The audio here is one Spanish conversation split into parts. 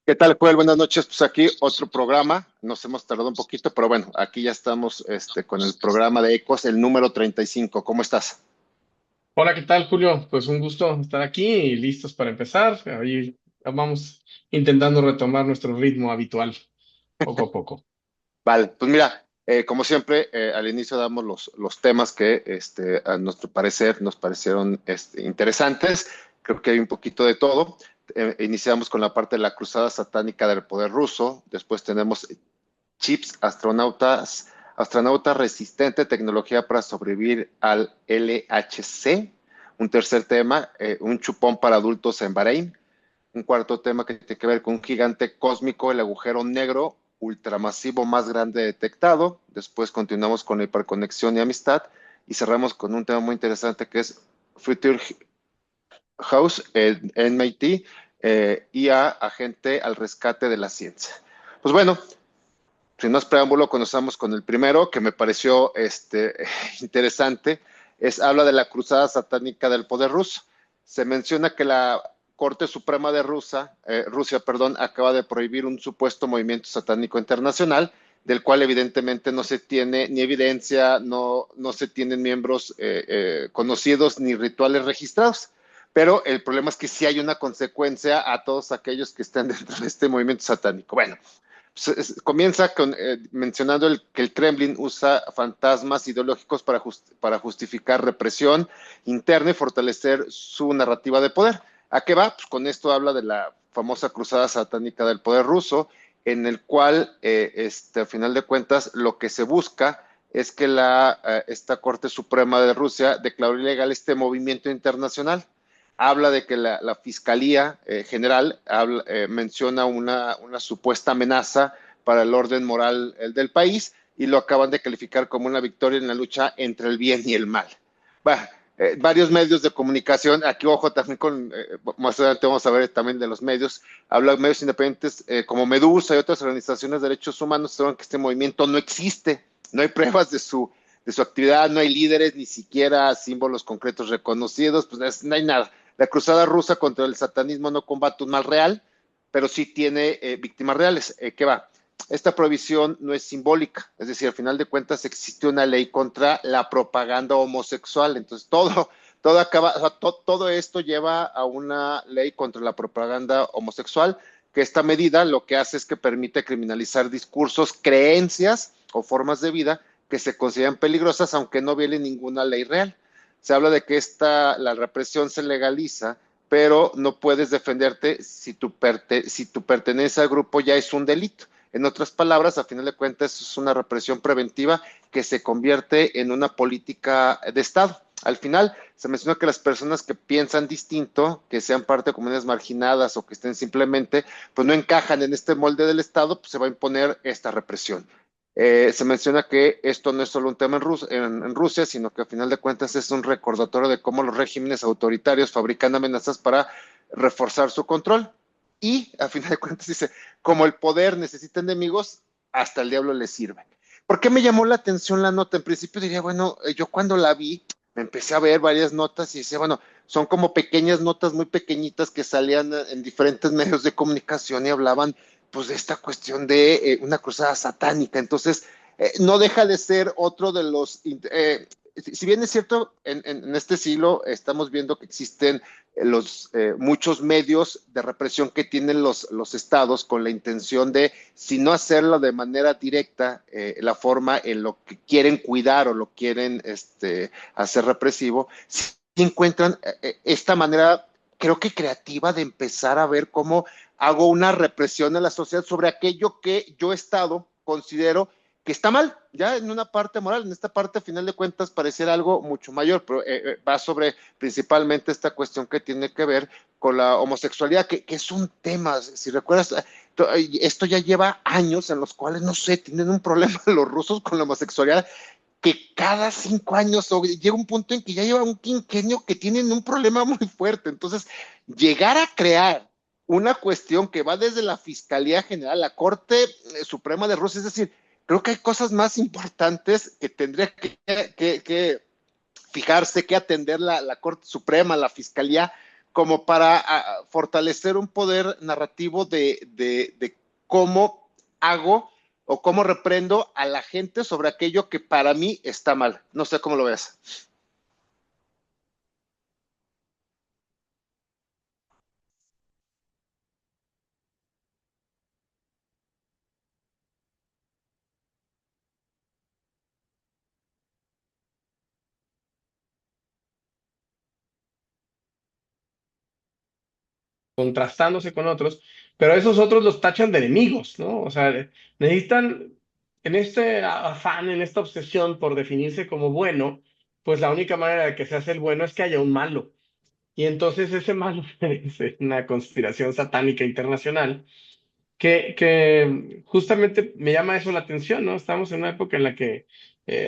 ¿Qué tal, Joel? Buenas noches. Pues aquí otro programa. Nos hemos tardado un poquito, pero bueno, aquí ya estamos con el programa de Ecos, el número 35. ¿Cómo estás? Hola, ¿qué tal, Julio? Pues un gusto estar aquí y listos para empezar. Ahí vamos intentando retomar nuestro ritmo habitual, poco a poco. Vale, pues mira, como siempre, al inicio damos los temas que a nuestro parecer nos parecieron interesantes. Creo que hay un poquito de todo. Iniciamos con la parte de la cruzada satánica del poder ruso. Después tenemos chips, astronauta resistente, tecnología para sobrevivir al LHC. Un tercer tema, un chupón para adultos en Bahrein. Un cuarto tema que tiene que ver con un gigante cósmico, el agujero negro ultramasivo más grande detectado. Después continuamos con la hiperconexión y amistad. Y cerramos con un tema muy interesante que es Future House en MIT, IA, agente al rescate de la ciencia. Pues bueno, sin más preámbulo, comenzamos con el primero, que me pareció interesante. Habla de la cruzada satánica del poder ruso. Se menciona que la Corte Suprema de Rusia, acaba de prohibir un supuesto movimiento satánico internacional, del cual evidentemente no se tiene ni evidencia, no se tienen miembros conocidos ni rituales registrados. Pero el problema es que sí hay una consecuencia a todos aquellos que están dentro de este movimiento satánico. Bueno, comienza mencionando que el Kremlin usa fantasmas ideológicos para justificar represión interna y fortalecer su narrativa de poder. ¿A qué va? Pues con esto habla de la famosa cruzada satánica del poder ruso, en el cual, a final de cuentas, lo que se busca es que esta Corte Suprema de Rusia declaró ilegal este movimiento internacional. Habla de que la Fiscalía General menciona una supuesta amenaza para el orden moral del país y lo acaban de calificar como una victoria en la lucha entre el bien y el mal. Bueno, varios medios de comunicación, aquí ojo también más adelante vamos a ver también de los medios, hablan medios independientes como Medusa y otras organizaciones de derechos humanos, saben que este movimiento no existe, no hay pruebas de su actividad, no hay líderes, ni siquiera símbolos concretos reconocidos, pues no hay nada. La cruzada rusa contra el satanismo no combate un mal real, pero sí tiene víctimas reales. ¿Qué va? Esta prohibición no es simbólica, es decir, al final de cuentas existe una ley contra la propaganda homosexual, entonces todo esto lleva a una ley contra la propaganda homosexual, que esta medida lo que hace es que permite criminalizar discursos, creencias o formas de vida que se consideran peligrosas, aunque no violen ninguna ley real. Se habla de que la represión se legaliza, pero no puedes defenderte si tu pertenencia al grupo ya es un delito. En otras palabras, a final de cuentas, es una represión preventiva que se convierte en una política de Estado. Al final, se menciona que las personas que piensan distinto, que sean parte de comunidades marginadas o que estén simplemente, pues no encajan en este molde del Estado, pues se va a imponer esta represión. Se menciona que esto no es solo un tema en Rusia, sino que a final de cuentas es un recordatorio de cómo los regímenes autoritarios fabrican amenazas para reforzar su control. Y a final de cuentas dice, como el poder necesita enemigos, hasta el diablo le sirve. ¿Por qué me llamó la atención la nota? En principio diría, bueno, yo cuando la vi, me empecé a ver varias notas y decía, bueno, son como pequeñas notas muy pequeñitas que salían en diferentes medios de comunicación y hablaban pues de esta cuestión de una cruzada satánica. Entonces, no deja de ser otro de los, si bien es cierto, en este siglo estamos viendo que existen muchos medios de represión que tienen los estados con la intención de, si no hacerlo de manera directa, la forma en lo que quieren cuidar o lo quieren hacer represivo, si encuentran esta manera, creo que creativa, de empezar a ver cómo hago una represión en la sociedad sobre aquello que yo Estado considero que está mal, ya en una parte moral, en esta parte, a final de cuentas, pareciera algo mucho mayor, pero va sobre principalmente esta cuestión que tiene que ver con la homosexualidad, que es un tema, si recuerdas, esto ya lleva años en los cuales, no sé, tienen un problema los rusos con la homosexualidad, que cada 5 años llega un punto en que ya lleva un quinquenio que tienen un problema muy fuerte. Entonces, llegar a crear una cuestión que va desde la Fiscalía General, la Corte Suprema de Rusia, es decir, creo que hay cosas más importantes que tendría que fijarse, que atender la Corte Suprema, la Fiscalía, como para fortalecer un poder narrativo de cómo hago o cómo reprendo a la gente sobre aquello que para mí está mal. No sé cómo lo ves. Contrastándose con otros, pero esos otros los tachan de enemigos, ¿no? O sea, necesitan, en este afán, en esta obsesión por definirse como bueno, pues la única manera de que se hace el bueno es que haya un malo. Y entonces ese malo es una conspiración satánica internacional que justamente me llama eso la atención, ¿no? Estamos en una época en la que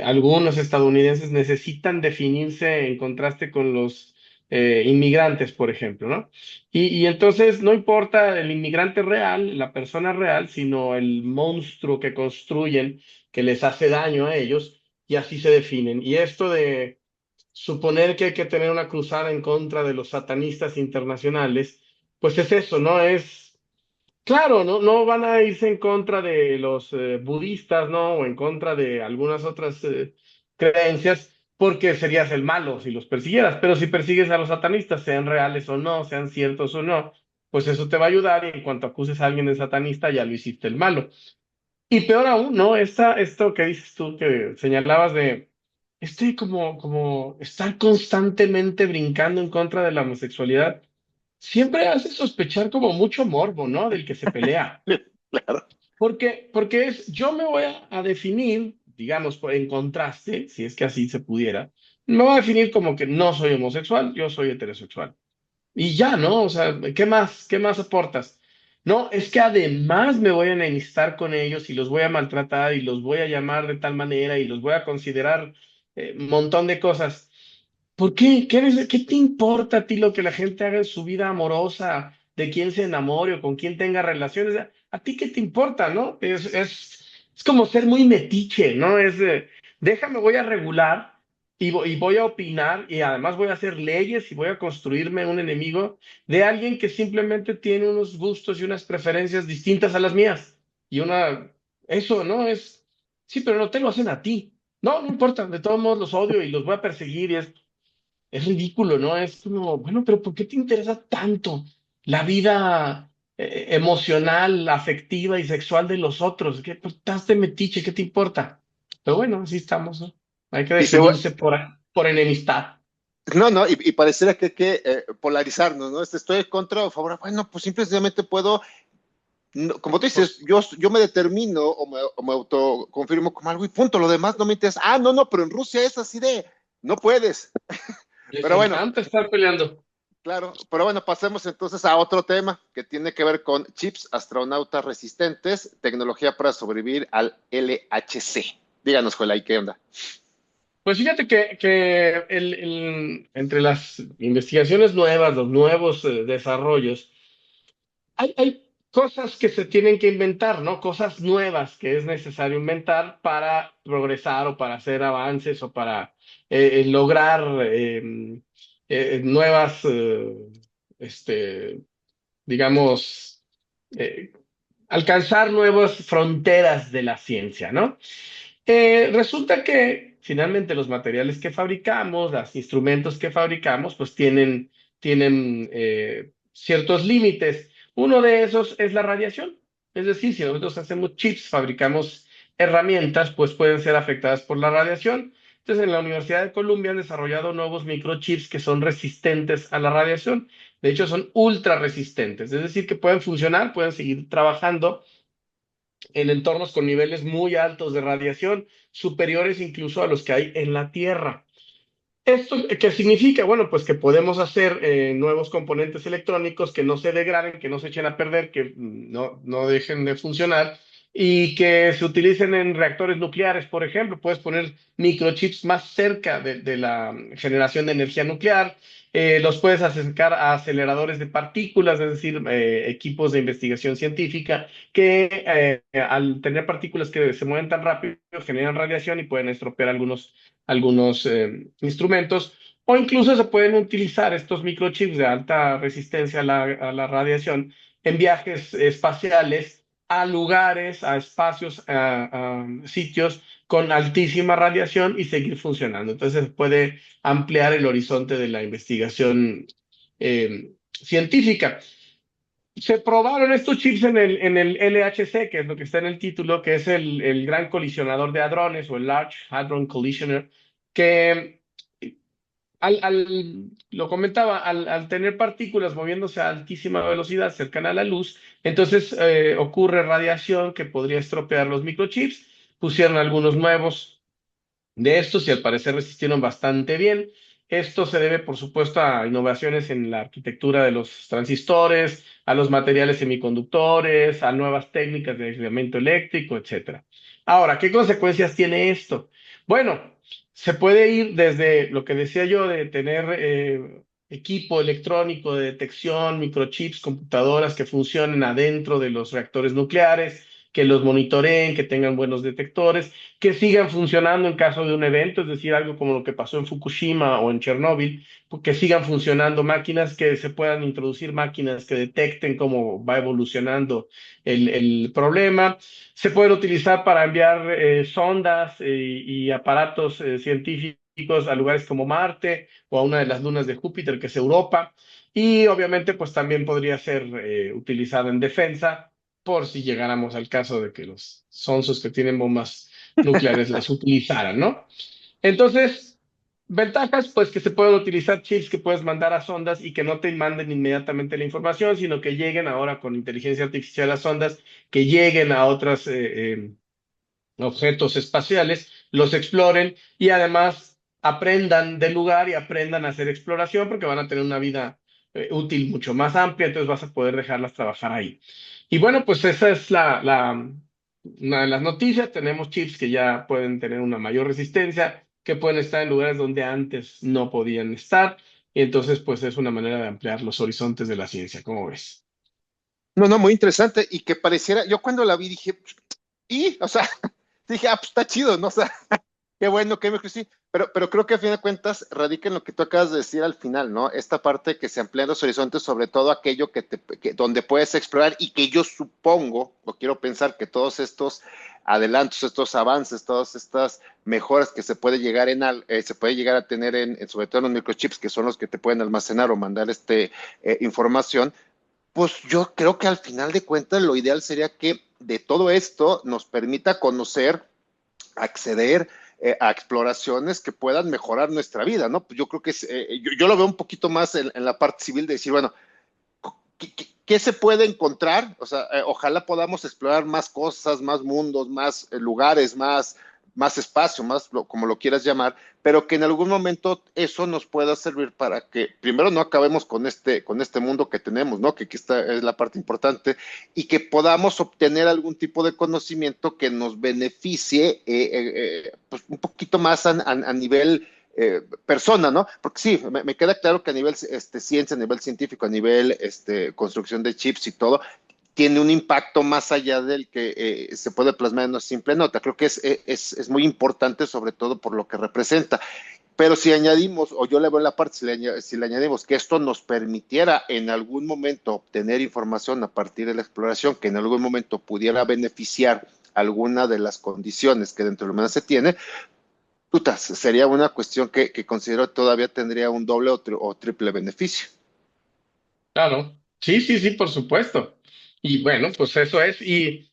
algunos estadounidenses necesitan definirse en contraste con los inmigrantes, por ejemplo, ¿no? Y entonces no importa el inmigrante real, la persona real, sino el monstruo que construyen que les hace daño a ellos y así se definen. Y esto de suponer que hay que tener una cruzada en contra de los satanistas internacionales, pues es eso, ¿no? Claro, no van a irse en contra de los budistas, ¿no? O en contra de algunas otras creencias, porque serías el malo si los persiguieras. Pero si persigues a los satanistas, sean reales o no, sean ciertos o no, pues eso te va a ayudar y en cuanto acuses a alguien de satanista, ya lo hiciste el malo. Y peor aún, ¿no? Esto que dices tú, que señalabas de como estar constantemente brincando en contra de la homosexualidad, siempre hace sospechar como mucho morbo, ¿no? Del que se pelea. Claro. Porque yo me voy a definir, digamos, en contraste, si es que así se pudiera, me voy a definir como que no soy homosexual, yo soy heterosexual. Y ya, ¿no? O sea, qué más aportas? No, es que además me voy a enemistar con ellos y los voy a maltratar y los voy a llamar de tal manera y los voy a considerar un montón de cosas. ¿Por qué? ¿Qué te importa a ti lo que la gente haga en su vida amorosa, de quién se enamore o con quién tenga relaciones? ¿A ti qué te importa, no? Es como ser muy metiche, ¿no? Déjame, voy a regular y voy a opinar y además voy a hacer leyes y voy a construirme un enemigo de alguien que simplemente tiene unos gustos y unas preferencias distintas a las mías. Eso, ¿no? Sí, pero no te lo hacen a ti. No, no importa, de todos modos los odio y los voy a perseguir es ridículo, ¿no? Es como, bueno, pero ¿por qué te interesa tanto la vida emocional, afectiva y sexual de los otros? ¿Qué pues, estás de metiche? ¿Qué te importa? Pero bueno, así estamos, ¿no? Hay que Y se, definirse por enemistad. no, no, y pareciera que hay que polarizarnos, ¿no? Estoy contra o a favor. Bueno, pues simplemente puedo, no, como tú dices, Pues yo me determino o me autoconfirmo como algo y punto. Lo demás no me interesa. Ah, no, no, pero en Rusia es así de, no puedes. les Pero bueno, encanta estar peleando. claro, pero bueno, pasemos entonces a otro tema que tiene que ver con chips astronautas resistentes, tecnología para sobrevivir al LHC. Díganos, Joel, ¿qué onda? Pues fíjate que entre las investigaciones nuevas, los nuevos desarrollos, hay cosas que se tienen que inventar, ¿no? Cosas nuevas que es necesario inventar para progresar o para hacer avances o para lograr nuevas, este, digamos, eh, alcanzar nuevas fronteras de la ciencia, ¿no? Resulta que finalmente los materiales que fabricamos, los instrumentos que fabricamos, pues tienen ciertos límites. Uno de esos es la radiación. Es decir, si nosotros hacemos chips, fabricamos herramientas, pues pueden ser afectadas por la radiación. Entonces, en la Universidad de Columbia han desarrollado nuevos microchips que son resistentes a la radiación. De hecho, son ultra resistentes. Es decir, que pueden funcionar, pueden seguir trabajando en entornos con niveles muy altos de radiación, superiores incluso a los que hay en la Tierra. ¿Esto qué significa? Bueno, pues que podemos hacer nuevos componentes electrónicos que no se degraden, que no se echen a perder, que no dejen de funcionar y que se utilicen en reactores nucleares, por ejemplo. Puedes poner microchips más cerca de la generación de energía nuclear, los puedes acercar a aceleradores de partículas, es decir, equipos de investigación científica que al tener partículas que se mueven tan rápido generan radiación y pueden estropear algunos instrumentos, O incluso se pueden utilizar estos microchips de alta resistencia a la radiación en viajes espaciales a lugares, a espacios, a sitios con altísima radiación y seguir funcionando. Entonces se puede ampliar el horizonte de la investigación científica. Se probaron estos chips en el LHC, que es lo que está en el título, que es el gran colisionador de hadrones o el Large Hadron Collisioner, que lo comentaba, al tener partículas moviéndose a altísima velocidad cercana a la luz, entonces ocurre radiación que podría estropear los microchips. Pusieron algunos nuevos de estos y al parecer resistieron bastante bien. Esto se debe, por supuesto, a innovaciones en la arquitectura de los transistores, a los materiales semiconductores, a nuevas técnicas de aislamiento eléctrico, etcétera. Ahora, ¿qué consecuencias tiene esto? Bueno, se puede ir desde lo que decía yo de tener equipo electrónico de detección, microchips, computadoras que funcionen adentro de los reactores nucleares, que los monitoreen, que tengan buenos detectores, que sigan funcionando en caso de un evento, es decir, algo como lo que pasó en Fukushima o en Chernóbil, que sigan funcionando máquinas, que se puedan introducir máquinas que detecten cómo va evolucionando el problema. Se pueden utilizar para enviar sondas y aparatos científicos a lugares como Marte o a una de las lunas de Júpiter, que es Europa. Y obviamente, pues también podría ser utilizada en defensa por si llegáramos al caso de que los sonsos que tienen bombas nucleares las utilizaran, ¿no? Entonces, ventajas, pues que se pueden utilizar chips que puedes mandar a sondas y que no te manden inmediatamente la información, sino que lleguen ahora con inteligencia artificial a sondas, que lleguen a otros objetos espaciales, los exploren y además aprendan del lugar y aprendan a hacer exploración porque van a tener una vida útil mucho más amplia, entonces vas a poder dejarlas trabajar ahí. Y bueno, pues esa es una de las noticias. Tenemos chips que ya pueden tener una mayor resistencia, que pueden estar en lugares donde antes no podían estar. Y entonces, pues es una manera de ampliar los horizontes de la ciencia. ¿Cómo ves? No, no, muy interesante y que pareciera, yo cuando la vi dije, o sea, dije, pues está chido, ¿no? O sea, qué bueno, qué mejor, sí, pero creo que a fin de cuentas radica en lo que tú acabas de decir al final, ¿no? Esta parte que se amplían los horizontes, sobre todo aquello donde puedes explorar y que yo supongo, o quiero pensar que todos estos adelantos, estos avances, todas estas mejoras que se puede llegar se puede llegar a tener sobre todo en los microchips, que son los que te pueden almacenar o mandar información, pues yo creo que al final de cuentas lo ideal sería que de todo esto nos permita conocer, acceder a exploraciones que puedan mejorar nuestra vida, ¿no? Pues yo creo que yo lo veo un poquito más en la parte civil de decir, bueno, ¿qué se puede encontrar? O sea, ojalá podamos explorar más cosas, más mundos, más lugares, más espacio, como lo quieras llamar, pero que en algún momento eso nos pueda servir para que primero no acabemos con este mundo que tenemos, ¿no? Que aquí está, es la parte importante, y que podamos obtener algún tipo de conocimiento que nos beneficie pues un poquito más a nivel persona, ¿no? Porque sí, me queda claro que a nivel ciencia, a nivel científico, a nivel construcción de chips y todo, tiene un impacto más allá del que se puede plasmar en una simple nota. Creo que es muy importante, sobre todo por lo que representa. Pero si añadimos, o yo le veo la parte, si le añadimos que esto nos permitiera en algún momento obtener información a partir de la exploración, que en algún momento pudiera beneficiar alguna de las condiciones que dentro de lo menos se tiene, putas, sería una cuestión que considero todavía tendría un doble o triple beneficio. Claro. Sí, sí, sí, por supuesto. Y bueno, pues eso es. Y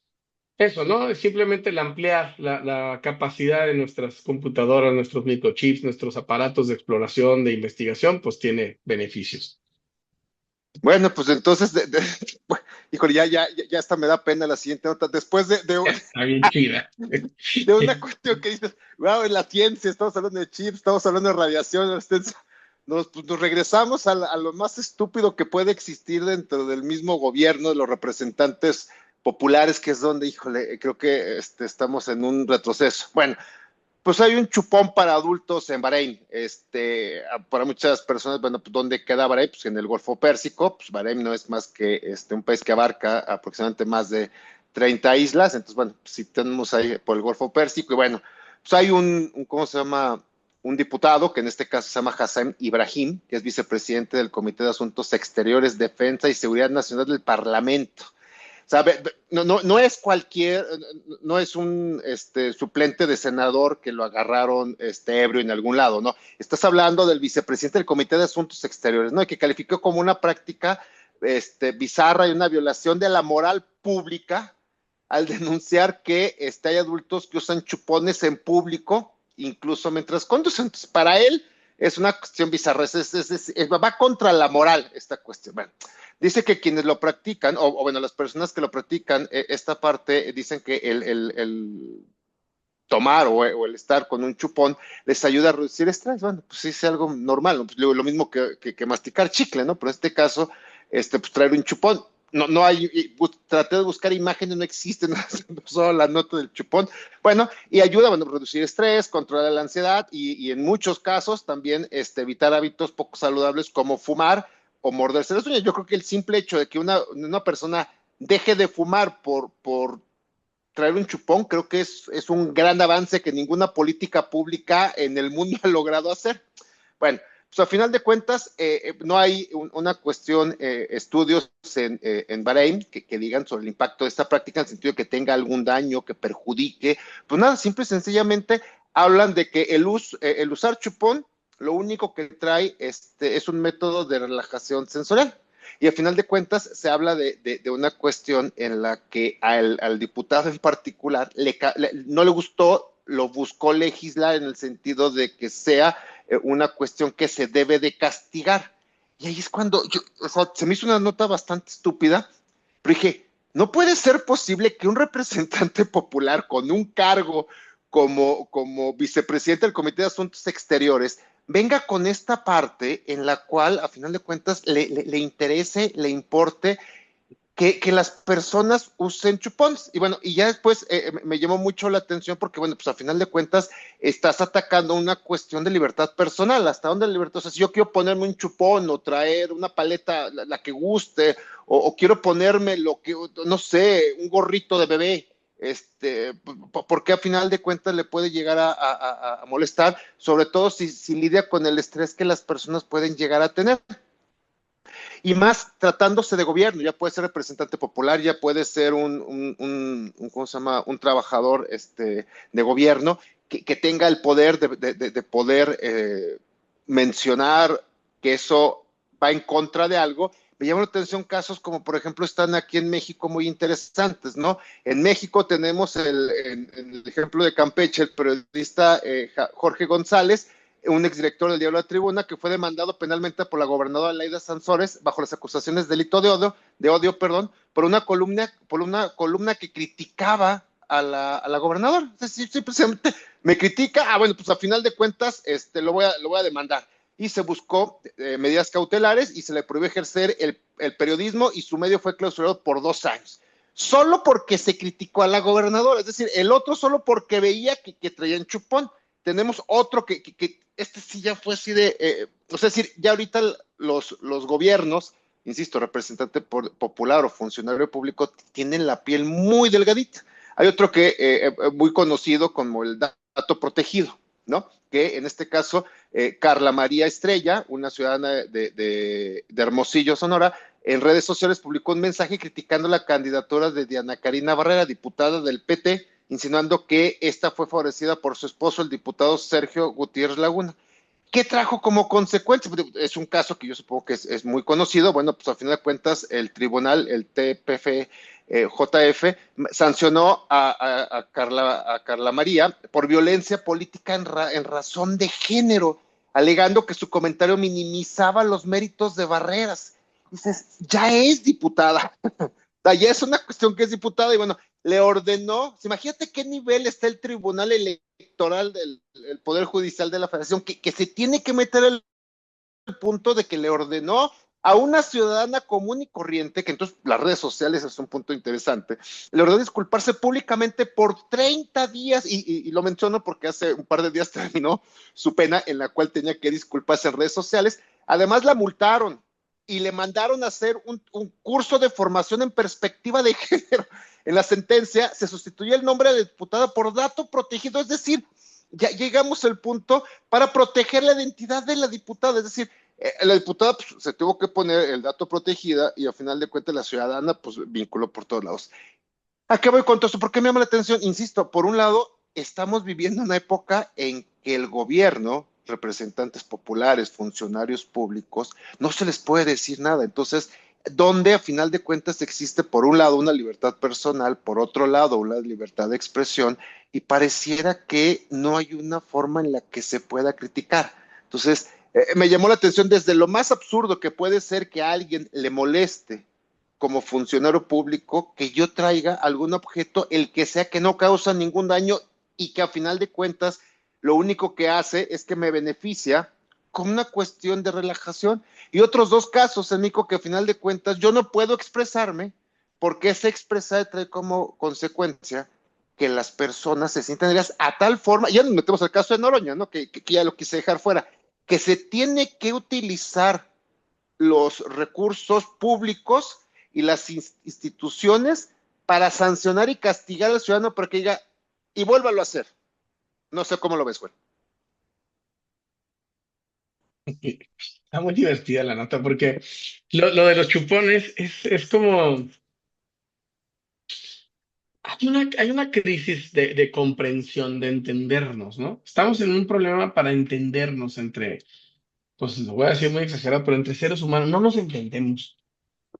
eso, ¿no? Es simplemente el ampliar la capacidad de nuestras computadoras, nuestros microchips, nuestros aparatos de exploración, de investigación, pues tiene beneficios. Bueno, pues entonces, híjole, ya hasta me da pena la siguiente nota. Después Está bien chida. de una cuestión que dices, wow, en la ciencia, estamos hablando de chips, estamos hablando de radiación, pues, nos regresamos a lo más estúpido que puede existir dentro del mismo gobierno, de los representantes populares, que es donde, híjole, creo que estamos en un retroceso. Bueno, pues hay un chupón para adultos en Bahrein. Para muchas personas, bueno, pues ¿dónde queda Bahrein? Pues en el Golfo Pérsico. Pues Bahrein no es más que un país que abarca aproximadamente más de 30 islas. Entonces, bueno, pues, si tenemos ahí por el Golfo Pérsico, y bueno, pues hay ¿cómo se llama? un diputado, que en este caso se llama Hassan Ibrahim, que es vicepresidente del Comité de Asuntos Exteriores, Defensa y Seguridad Nacional del Parlamento. O sea, no es cualquier, no es un suplente de senador que lo agarraron ebrio en algún lado, ¿no? Estás hablando del vicepresidente del Comité de Asuntos Exteriores, ¿no? Y que calificó como una práctica bizarra y una violación de la moral pública al denunciar que hay adultos que usan chupones en público, incluso mientras conducen. Entonces, para él es una cuestión bizarra, va contra la moral esta cuestión. Bueno, dice que quienes lo practican, o bueno, las personas que lo practican, esta parte dicen que el tomar o el estar con un chupón les ayuda a reducir estrés. Bueno, pues sí es algo normal, ¿no? Pues lo mismo que masticar chicle, ¿no? Pero en este caso, pues traer un chupón. No hay, traté de buscar imágenes, no existen, solo la nota del chupón. Bueno, y ayuda, bueno, a reducir estrés, controlar la ansiedad y en muchos casos también evitar hábitos poco saludables como fumar o morderse las uñas. Yo creo que el simple hecho de que una persona deje de fumar por traer un chupón, creo que es un gran avance que ninguna política pública en el mundo ha logrado hacer. Bueno, pues a final de cuentas, no hay una cuestión, estudios en Bahrein que digan sobre el impacto de esta práctica en el sentido de que tenga algún daño, que perjudique. Pues nada, simple y sencillamente hablan de que el usar chupón, lo único que trae es un método de relajación sensorial. Y al final de cuentas se habla de una cuestión en la que al diputado en particular no le gustó, lo buscó legislar en el sentido de que sea una cuestión que se debe de castigar. Y ahí es cuando o sea, se me hizo una nota bastante estúpida, pero dije, no puede ser posible que un representante popular con un cargo como vicepresidente del Comité de Asuntos Exteriores venga con esta parte en la cual, a final de cuentas, le interese, le importe que las personas usen chupones. Y bueno, y ya después me llamó mucho la atención porque, bueno, pues a final de cuentas estás atacando una cuestión de libertad personal. ¿Hasta dónde la libertad? O sea, si yo quiero ponerme un chupón o traer una paleta, la que guste, o quiero ponerme lo que, no sé, un gorrito de bebé, porque a final de cuentas le puede llegar a molestar, sobre todo si lidia con el estrés que las personas pueden llegar a tener. Y más tratándose de gobierno, ya puede ser representante popular, ya puede ser ¿cómo se llama? Un trabajador de gobierno que tenga el poder de poder mencionar que eso va en contra de algo. Me llama la atención casos como, por ejemplo, están aquí en México muy interesantes, ¿no? En México tenemos en el ejemplo de Campeche, el periodista Jorge González, un exdirector del diario La Tribuna, que fue demandado penalmente por la gobernadora Laida Sansores bajo las acusaciones de delito de odio, por una columna que criticaba a la gobernadora. Simplemente me critica, bueno, pues a final de cuentas lo voy a demandar. Y se buscó medidas cautelares y se le prohibió ejercer el periodismo y su medio fue clausurado por 2 años. Solo porque se criticó a la gobernadora, es decir, el otro solo porque veía que traían chupón. Tenemos otro que sí ya fue así o sea, es decir, ya ahorita los gobiernos, insisto, representante popular o funcionario público, tienen la piel muy delgadita. Hay otro que muy conocido como el dato protegido, ¿no? Que en este caso, Carla María Estrella, una ciudadana de Hermosillo, Sonora, en redes sociales publicó un mensaje criticando la candidatura de Diana Karina Barrera, diputada del PT, insinuando que esta fue favorecida por su esposo, el diputado Sergio Gutiérrez Laguna. ¿Qué trajo como consecuencia? Es un caso que yo supongo que es muy conocido. Bueno, pues a final de cuentas, el tribunal, el TPF, JF, sancionó a Carla María por violencia política en razón de género, alegando que su comentario minimizaba los méritos de Barreras. Dices, ya es diputada. Ya es una cuestión que es diputada y bueno, le ordenó, imagínate qué nivel está el tribunal electoral del Poder Judicial de la Federación, que se tiene que meter el punto de que le ordenó a una ciudadana común y corriente, que entonces las redes sociales es un punto interesante, le ordenó disculparse públicamente por 30 días, y lo menciono porque hace un par de días terminó su pena en la cual tenía que disculparse en redes sociales. Además la multaron y le mandaron a hacer un curso de formación en perspectiva de género. En la sentencia se sustituyó el nombre de diputada por dato protegido, es decir, ya llegamos al punto para proteger la identidad de la diputada, es decir, la diputada pues, se tuvo que poner el dato protegida y al final de cuentas la ciudadana pues vinculó por todos lados. ¿A qué voy con todo esto? ¿Por qué me llama la atención? Insisto, por un lado, estamos viviendo una época en que el gobierno, representantes populares, funcionarios públicos, no se les puede decir nada. Entonces, donde a final de cuentas existe por un lado una libertad personal, por otro lado una libertad de expresión, y pareciera que no hay una forma en la que se pueda criticar. Entonces, me llamó la atención desde lo más absurdo que puede ser que a alguien le moleste como funcionario público que yo traiga algún objeto, el que sea que no causa ningún daño y que a final de cuentas lo único que hace es que me beneficia con una cuestión de relajación. Y otros dos casos, Nico, que a final de cuentas yo no puedo expresarme porque ese expresar trae como consecuencia que las personas se sientan heridas a tal forma, ya nos metemos al caso de Noroña, ¿no? Que ya lo quise dejar fuera, que se tiene que utilizar los recursos públicos y las instituciones para sancionar y castigar al ciudadano para que diga, y vuélvalo a hacer. No sé cómo lo ves, güey. Está muy divertida la nota porque lo de los chupones es como... Hay una crisis de comprensión, de entendernos, ¿no? Estamos en un problema para entendernos entre, pues lo voy a decir muy exagerado, pero entre seres humanos no nos entendemos.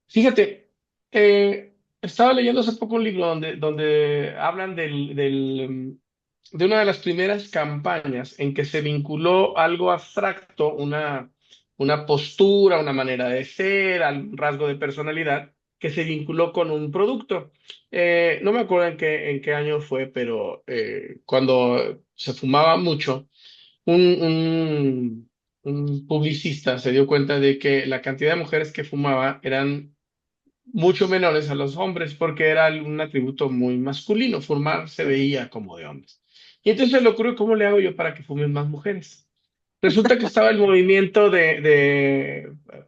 Fíjate, estaba leyendo hace poco un libro donde hablan de una de las primeras campañas en que se vinculó algo abstracto, una postura, una manera de ser, un rasgo de personalidad, que se vinculó con un producto. No me acuerdo en qué año fue, pero cuando se fumaba mucho, un, un publicista se dio cuenta de que la cantidad de mujeres que fumaba eran mucho menores a los hombres, porque era un atributo muy masculino. Fumar se veía como de hombres. Y entonces se le ocurrió, ¿cómo le hago yo para que fumen más mujeres? Resulta que estaba el movimiento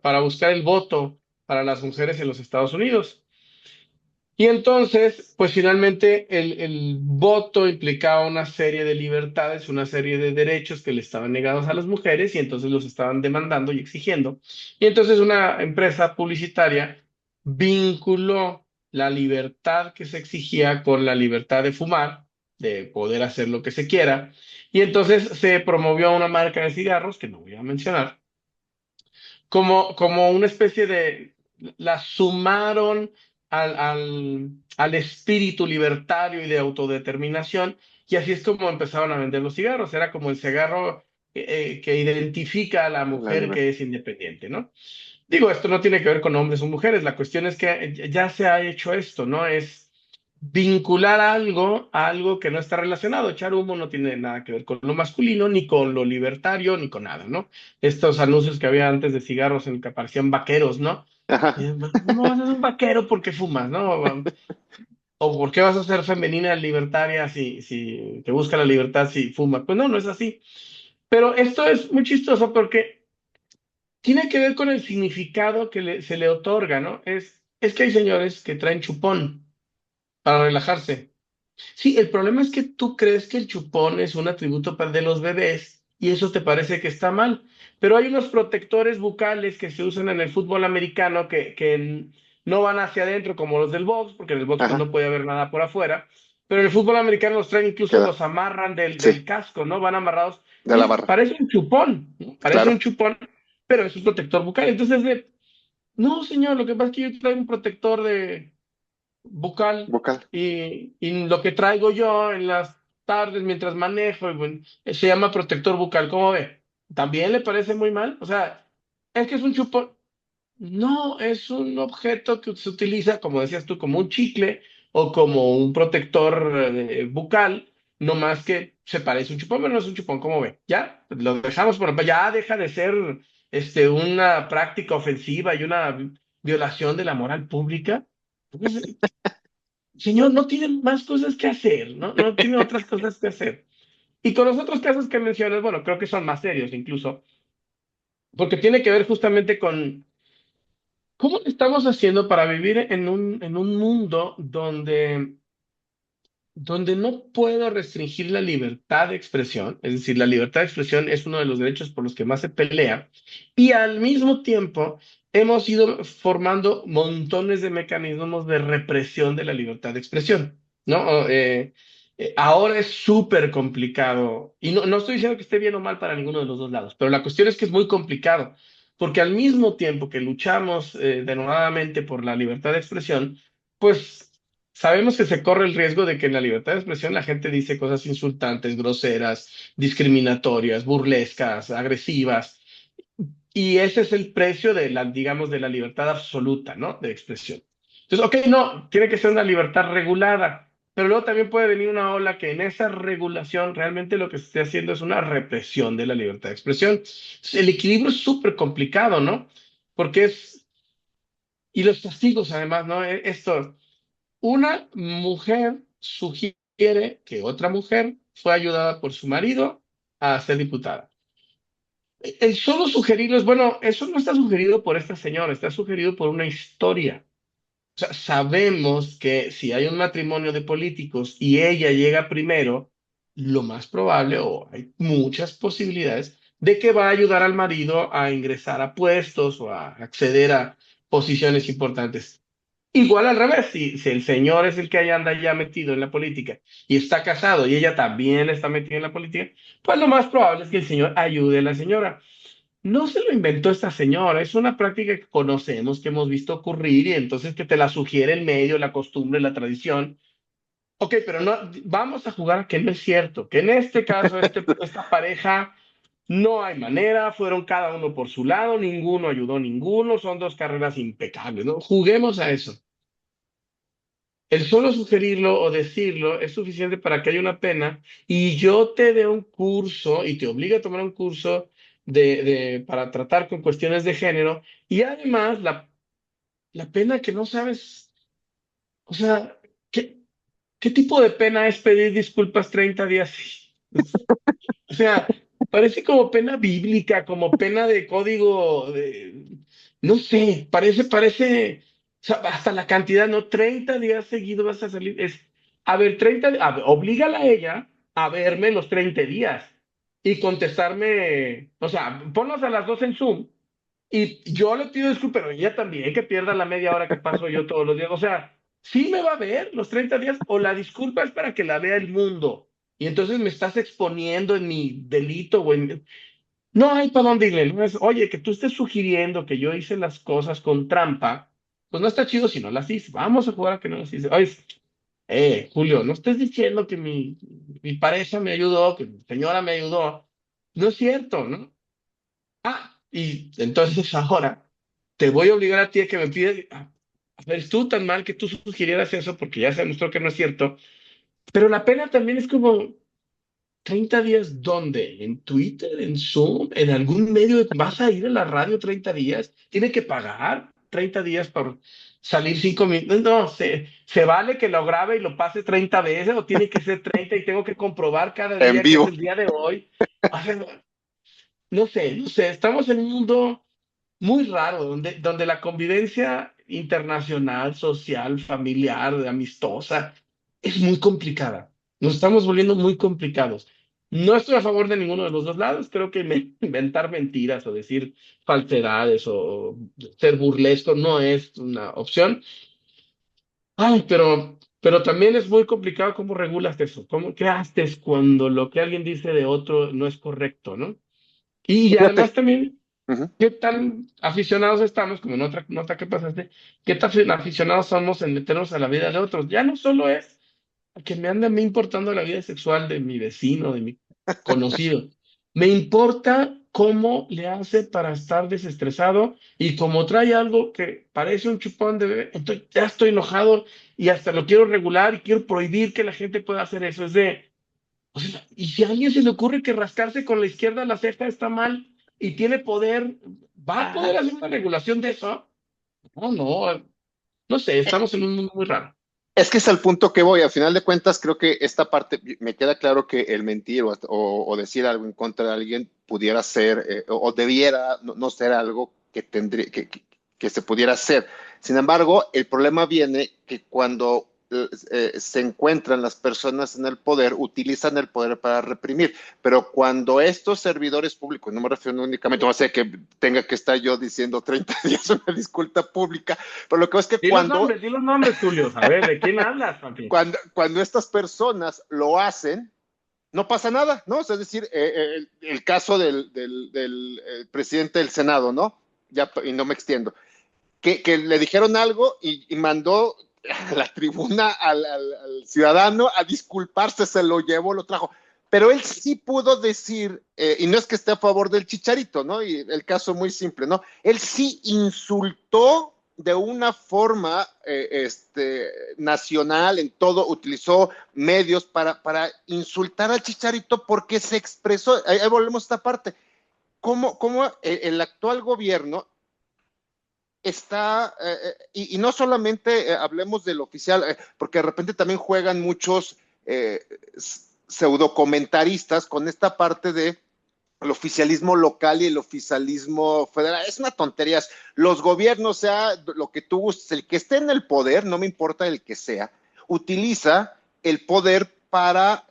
para buscar el voto para las mujeres en los Estados Unidos. Y entonces, pues finalmente el voto implicaba una serie de libertades, una serie de derechos que le estaban negados a las mujeres y entonces los estaban demandando y exigiendo. Y entonces una empresa publicitaria vinculó la libertad que se exigía con la libertad de fumar, de poder hacer lo que se quiera. Y entonces se promovió una marca de cigarros, que no voy a mencionar, como una especie de, la sumaron al espíritu libertario y de autodeterminación, y así es como empezaron a vender los cigarros. Era como el cigarro que identifica a la La mujer libertad. que es independiente, ¿no? Digo, esto no tiene que ver con hombres o mujeres, la cuestión es que ya se ha hecho esto, ¿no? Es vincular algo a algo que no está relacionado. Echar humo no tiene nada que ver con lo masculino, ni con lo libertario, ni con nada, ¿no? Estos anuncios que había antes de cigarros en que aparecían vaqueros, ¿no? Ajá. ¿Cómo vas a ser un vaquero porque fumas, ¿no? ¿O por qué vas a ser femenina libertaria si te busca la libertad si fumas? Pues no, no es así. Pero esto es muy chistoso porque tiene que ver con el significado que se le otorga, ¿no? Es que hay señores que traen chupón para relajarse. Sí, el problema es que tú crees que el chupón es un atributo de los bebés y eso te parece que está mal. Pero hay unos protectores bucales que se usan en el fútbol americano que no van hacia adentro como los del box, porque en el box pues, Ajá. no puede haber nada por afuera. Pero en el fútbol americano los traen, incluso Queda. los amarran del Sí, casco, ¿no? Van amarrados. de la Entonces, barra. parece un chupón, ¿no? Parece un Claro. chupón, pero es un protector bucal. Entonces, no, señor, lo que pasa es que yo traigo un protector de bucal Vocal. y lo que traigo yo en las tardes mientras manejo, y bueno, se llama protector bucal. ¿Cómo ve? ¿También le parece muy mal? O sea, es que es un chupón. No, es un objeto que se utiliza, como decías tú, como un chicle o como un protector bucal, no más que se parece a un chupón, pero no es un chupón, ¿cómo ve? Ya, lo dejamos por, ya deja de ser una práctica ofensiva y una violación de la moral pública. Pues, señor, no tiene más cosas que hacer, ¿no? No tiene otras cosas que hacer. Y con los otros casos que mencionas, bueno, creo que son más serios incluso, porque tiene que ver justamente con cómo le estamos haciendo para vivir en un mundo donde donde no puedo restringir la libertad de expresión, es decir, la libertad de expresión es uno de los derechos por los que más se pelea, y al mismo tiempo hemos ido formando montones de mecanismos de represión de la libertad de expresión, ¿no? Ahora es súper complicado, y no estoy diciendo que esté bien o mal para ninguno de los dos lados, pero la cuestión es que es muy complicado, porque al mismo tiempo que luchamos denodadamente por la libertad de expresión, pues sabemos que se corre el riesgo de que en la libertad de expresión la gente dice cosas insultantes, groseras, discriminatorias, burlescas, agresivas, y ese es el precio de la, digamos, de la libertad absoluta, ¿no? De expresión. Entonces, ok, no, tiene que ser una libertad regulada, pero luego también puede venir una ola que en esa regulación realmente lo que se esté haciendo es una represión de la libertad de expresión. Entonces, el equilibrio es súper complicado, ¿no? Porque es, y los castigos además, ¿no? Esto, una mujer sugiere que otra mujer fue ayudada por su marido a ser diputada. El solo sugerirlo es, bueno, eso no está sugerido por esta señora, está sugerido por una historia. O sea, sabemos que si hay un matrimonio de políticos y ella llega primero, lo más probable, o hay muchas posibilidades, de que va a ayudar al marido a ingresar a puestos o a acceder a posiciones importantes. Igual al revés, si el señor es el que anda ya metido en la política y está casado y ella también está metida en la política, pues lo más probable es que el señor ayude a la señora. No se lo inventó esta señora, es una práctica que conocemos, que hemos visto ocurrir y entonces que te la sugiere el medio, la costumbre, la tradición. Ok, pero no, vamos a jugar a que no es cierto, que en este caso, esta pareja, no hay manera, fueron cada uno por su lado, ninguno ayudó a ninguno, son dos carreras impecables, ¿no? Juguemos a eso. El solo sugerirlo o decirlo es suficiente para que haya una pena y yo te dé un curso y te obligue a tomar un curso para tratar con cuestiones de género y además la pena que no sabes, o sea, ¿qué tipo de pena es pedir disculpas 30 días? O sea, parece como pena bíblica, como pena de código, no sé, o sea, hasta la cantidad, ¿no? 30 días seguidos vas a salir, a ver, oblígala a ella a verme los 30 días y contestarme, o sea, ponnos a las 2 en Zoom y yo le pido disculpas, pero ella también que pierda la media hora que paso yo todos los días. O sea, sí me va a ver los 30 días o la disculpa es para que la vea el mundo. Y entonces me estás exponiendo en mi delito o en... No hay para dónde irle. No es, oye, que tú estés sugiriendo que yo hice las cosas con trampa, pues no está chido si no las hice. Vamos a jugar a que no las hice. Oye, Julio, no estés diciendo que mi pareja me ayudó, que mi señora me ayudó. No es cierto, ¿no? Ah, y entonces ahora te voy a obligar a ti a que me pides, a ver, tú tan mal que tú sugirieras eso porque ya se demostró que no es cierto, pero la pena también es como 30 días, ¿dónde? ¿En Twitter? ¿En Zoom? ¿En algún medio? ¿Vas a ir a la radio 30 días? ¿Tiene que pagar 30 días por salir 5 minutos? No, se vale que lo grabe y lo pase 30 veces o tiene que ser 30 y tengo que comprobar cada En día que es vivo. el día de hoy. O sea, no sé, estamos en un mundo muy raro, donde la convivencia internacional, social, familiar, amistosa, es muy complicada. Nos estamos volviendo muy complicados. No estoy a favor de ninguno de los dos lados. Creo que inventar mentiras o decir falsedades o ser burlesco no es una opción. Ay, pero también es muy complicado cómo regulas eso. ¿Qué haces cuando lo que alguien dice de otro no es correcto, ¿no? Y además Fíjate. también Ujú. ¿qué tan aficionados estamos, como en otra nota que pasaste, qué tan aficionados somos en meternos a la vida de otros? Ya no solo es que me anda a mí importando la vida sexual de mi vecino, de mi conocido. Me importa cómo le hace para estar desestresado y como trae algo que parece un chupón de bebé, entonces ya estoy enojado y hasta lo quiero regular y quiero prohibir que la gente pueda hacer eso. Es de, o sea, y si a alguien se le ocurre que rascarse con la izquierda la ceja está mal y tiene poder, ¿va a poder hacer una regulación de eso? No, no, no sé, estamos en un mundo muy raro. Es que es al punto que voy. Al final de cuentas, creo que esta parte me queda claro que el mentir o decir algo en contra de alguien pudiera ser o debiera no ser algo que se pudiera hacer. Sin embargo, el problema viene que cuando se encuentran las personas en el poder, utilizan el poder para reprimir. Pero cuando estos servidores públicos, no me refiero únicamente, no sé que tenga que estar yo diciendo 30 días una disculpa pública, pero lo que es que Di los nombres, Julio. A ver, ¿de quién hablas, papi? cuando estas personas lo hacen, no pasa nada, ¿no? O sea, es decir, el caso del presidente del Senado, ¿no? Ya, y no me extiendo, que le dijeron algo y mandó a la tribuna al ciudadano a disculparse, se lo llevó, lo trajo. Pero él sí pudo decir, y no es que esté a favor del Chicharito, ¿no? Y el caso muy simple, ¿no? Él sí insultó de una forma nacional, en todo, utilizó medios para insultar al Chicharito porque se expresó, ahí volvemos a esta parte, cómo el actual gobierno está, y no solamente hablemos del oficial, porque de repente también juegan muchos pseudocomentaristas con esta parte de el oficialismo local y el oficialismo federal. Es una tontería. Los gobiernos, sea lo que tú gustes, el que esté en el poder, no me importa el que sea, utiliza el poder para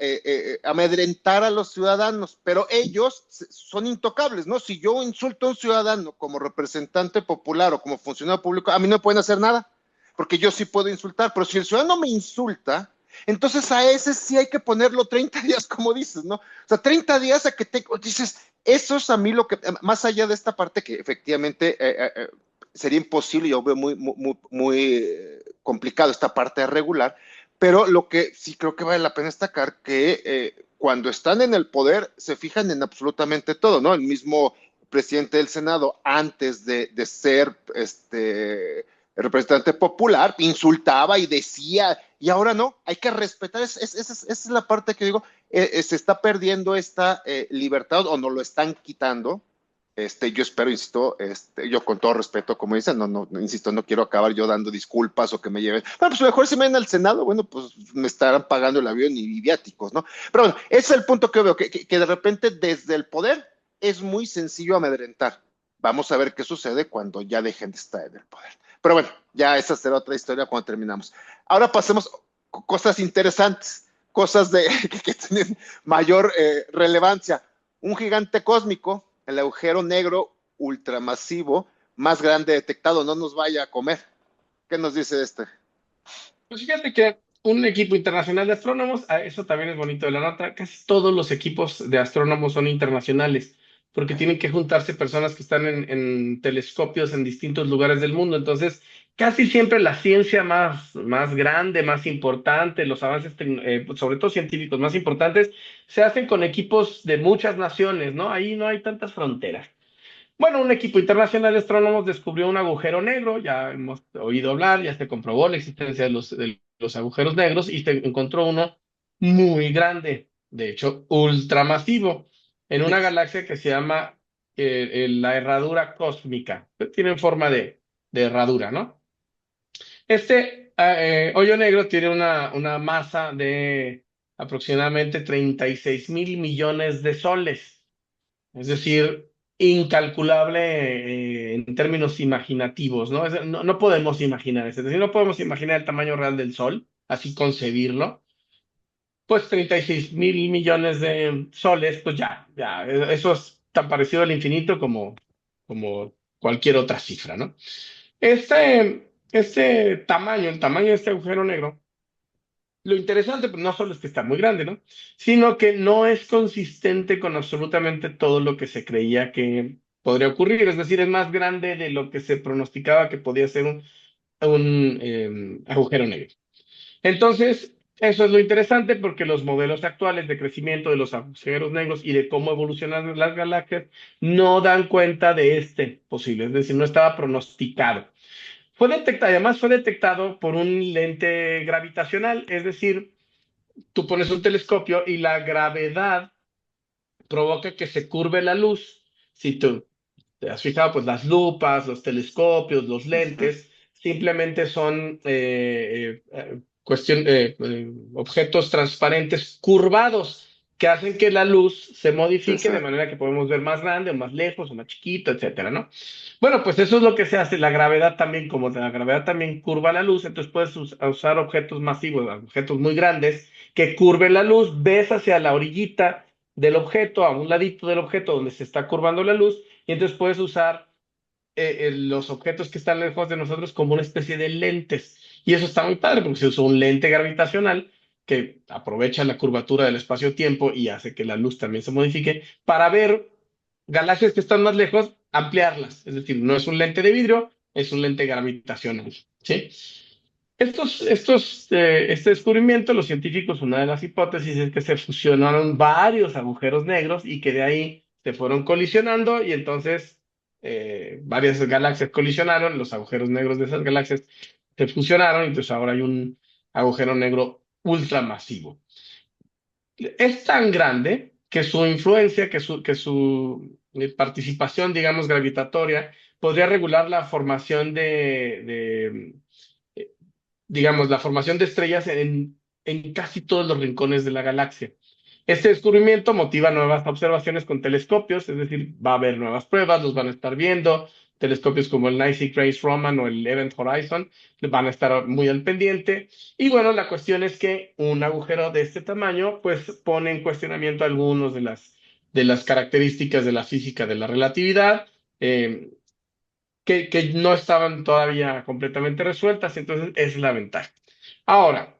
amedrentar a los ciudadanos, pero ellos son intocables, ¿no? Si yo insulto a un ciudadano como representante popular o como funcionario público, a mí no me pueden hacer nada, porque yo sí puedo insultar, pero si el ciudadano me insulta, entonces a ese sí hay que ponerlo 30 días, como dices, ¿no? O sea, 30 días a que te dices, eso es a mí lo que, más allá de esta parte que efectivamente sería imposible, yo veo muy complicado esta parte de regular, pero lo que sí creo que vale la pena destacar que cuando están en el poder se fijan en absolutamente todo, ¿no? El mismo presidente del Senado, antes de ser el representante popular, insultaba y decía, y ahora no, hay que respetar, esa es la parte que digo, se está perdiendo esta libertad o nos lo están quitando. Yo espero, insisto, yo con todo respeto, como dicen, insisto, no quiero acabar yo dando disculpas o que me lleven. Bueno, pues mejor si me ven al Senado, bueno, pues me estarán pagando el avión y viáticos, ¿no? Pero bueno, ese es el punto que veo, que de repente desde el poder es muy sencillo amedrentar. Vamos a ver qué sucede cuando ya dejen de estar en el poder. Pero bueno, ya esa será otra historia cuando terminamos. Ahora pasemos a cosas interesantes, cosas que tienen mayor relevancia. Un gigante cósmico, el agujero negro ultramasivo más grande detectado, no nos vaya a comer. ¿Qué nos dice este? Pues fíjate que un equipo internacional de astrónomos, eso también es bonito de la nota, casi todos los equipos de astrónomos son internacionales, porque tienen que juntarse personas que están en telescopios en distintos lugares del mundo. Entonces, casi siempre la ciencia más grande, más importante, los avances, sobre todo científicos más importantes, se hacen con equipos de muchas naciones, ¿no? Ahí no hay tantas fronteras. Bueno, un equipo internacional de astrónomos descubrió un agujero negro, ya hemos oído hablar, ya se comprobó la existencia de los agujeros negros y se encontró uno muy grande, de hecho, ultramasivo, en una galaxia que se llama la herradura cósmica. Tiene forma de herradura, ¿no? Este hoyo negro tiene una masa de aproximadamente 36.000 millones de soles. Es decir, incalculable en términos imaginativos, ¿no? No podemos imaginar eso. Es decir, no podemos imaginar el tamaño real del Sol, así concebirlo. Pues 36.000 millones de soles, pues ya, eso es tan parecido al infinito como cualquier otra cifra, ¿no? Este tamaño, el tamaño de este agujero negro, lo interesante, pues no solo es que está muy grande, ¿no? Sino que no es consistente con absolutamente todo lo que se creía que podría ocurrir. Es decir, es más grande de lo que se pronosticaba que podía ser un agujero negro. Entonces, eso es lo interesante porque los modelos actuales de crecimiento de los agujeros negros y de cómo evolucionan las galaxias no dan cuenta de este posible. Es decir, no estaba pronosticado. Además fue detectado por un lente gravitacional, es decir, tú pones un telescopio y la gravedad provoca que se curve la luz. Si tú te has fijado, pues las lupas, los telescopios, los Uh -huh. lentes, simplemente son objetos transparentes curvados. que hacen que la luz se Sí, modifique sí. de manera que podemos ver más grande o más lejos o más chiquito, etcétera, ¿no? Bueno, pues eso es lo que se hace. La gravedad también, como la gravedad también curva la luz, entonces puedes usar objetos masivos, objetos muy grandes que curven la luz, ves hacia la orillita del objeto, a un ladito del objeto donde se está curvando la luz, y entonces puedes usar los objetos que están lejos de nosotros como una especie de lentes. Y eso está muy padre porque se usa un lente gravitacional que aprovecha la curvatura del espacio-tiempo y hace que la luz también se modifique para ver galaxias que están más lejos, ampliarlas. Es decir, no es un lente de vidrio, es un lente gravitacional. ¿Sí? Este descubrimiento, los científicos, una de las hipótesis es que se fusionaron varios agujeros negros y que de ahí se fueron colisionando y entonces varias galaxias colisionaron, los agujeros negros de esas galaxias se fusionaron y entonces ahora hay un agujero negro ultramasivo. Es tan grande que su influencia, que su participación, digamos, gravitatoria, podría regular la formación eh, digamos, la formación de estrellas en casi todos los rincones de la galaxia. Este descubrimiento motiva nuevas observaciones con telescopios, es decir, va a haber nuevas pruebas, los van a estar viendo. Telescopios como el NICE Grace Roman o el Event Horizon van a estar muy al pendiente. Y bueno, la cuestión es que un agujero de este tamaño, pues pone en cuestionamiento algunas de las características de la física de la relatividad. eh, que no estaban todavía completamente resueltas, entonces es la ventaja. Ahora,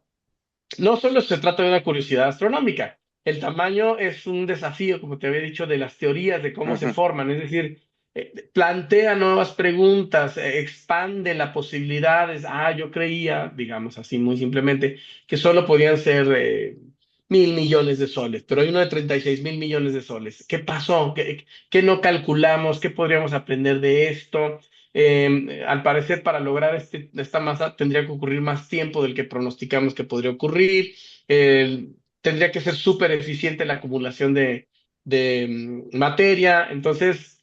no solo se trata de una curiosidad astronómica, el tamaño es un desafío, como te había dicho, de las teorías de cómo se Ujú. forman, es decir, plantea nuevas preguntas, expande las posibilidades. Yo creía, digamos así muy simplemente, que solo podían ser 1.000 millones de soles, pero hay uno de 36.000 millones de soles. ¿Qué pasó? ¿Qué no calculamos? ¿Qué podríamos aprender de esto? Al parecer, para lograr esta masa tendría que ocurrir más tiempo del que pronosticamos que podría ocurrir. Tendría que ser súper eficiente la acumulación de materia. Entonces,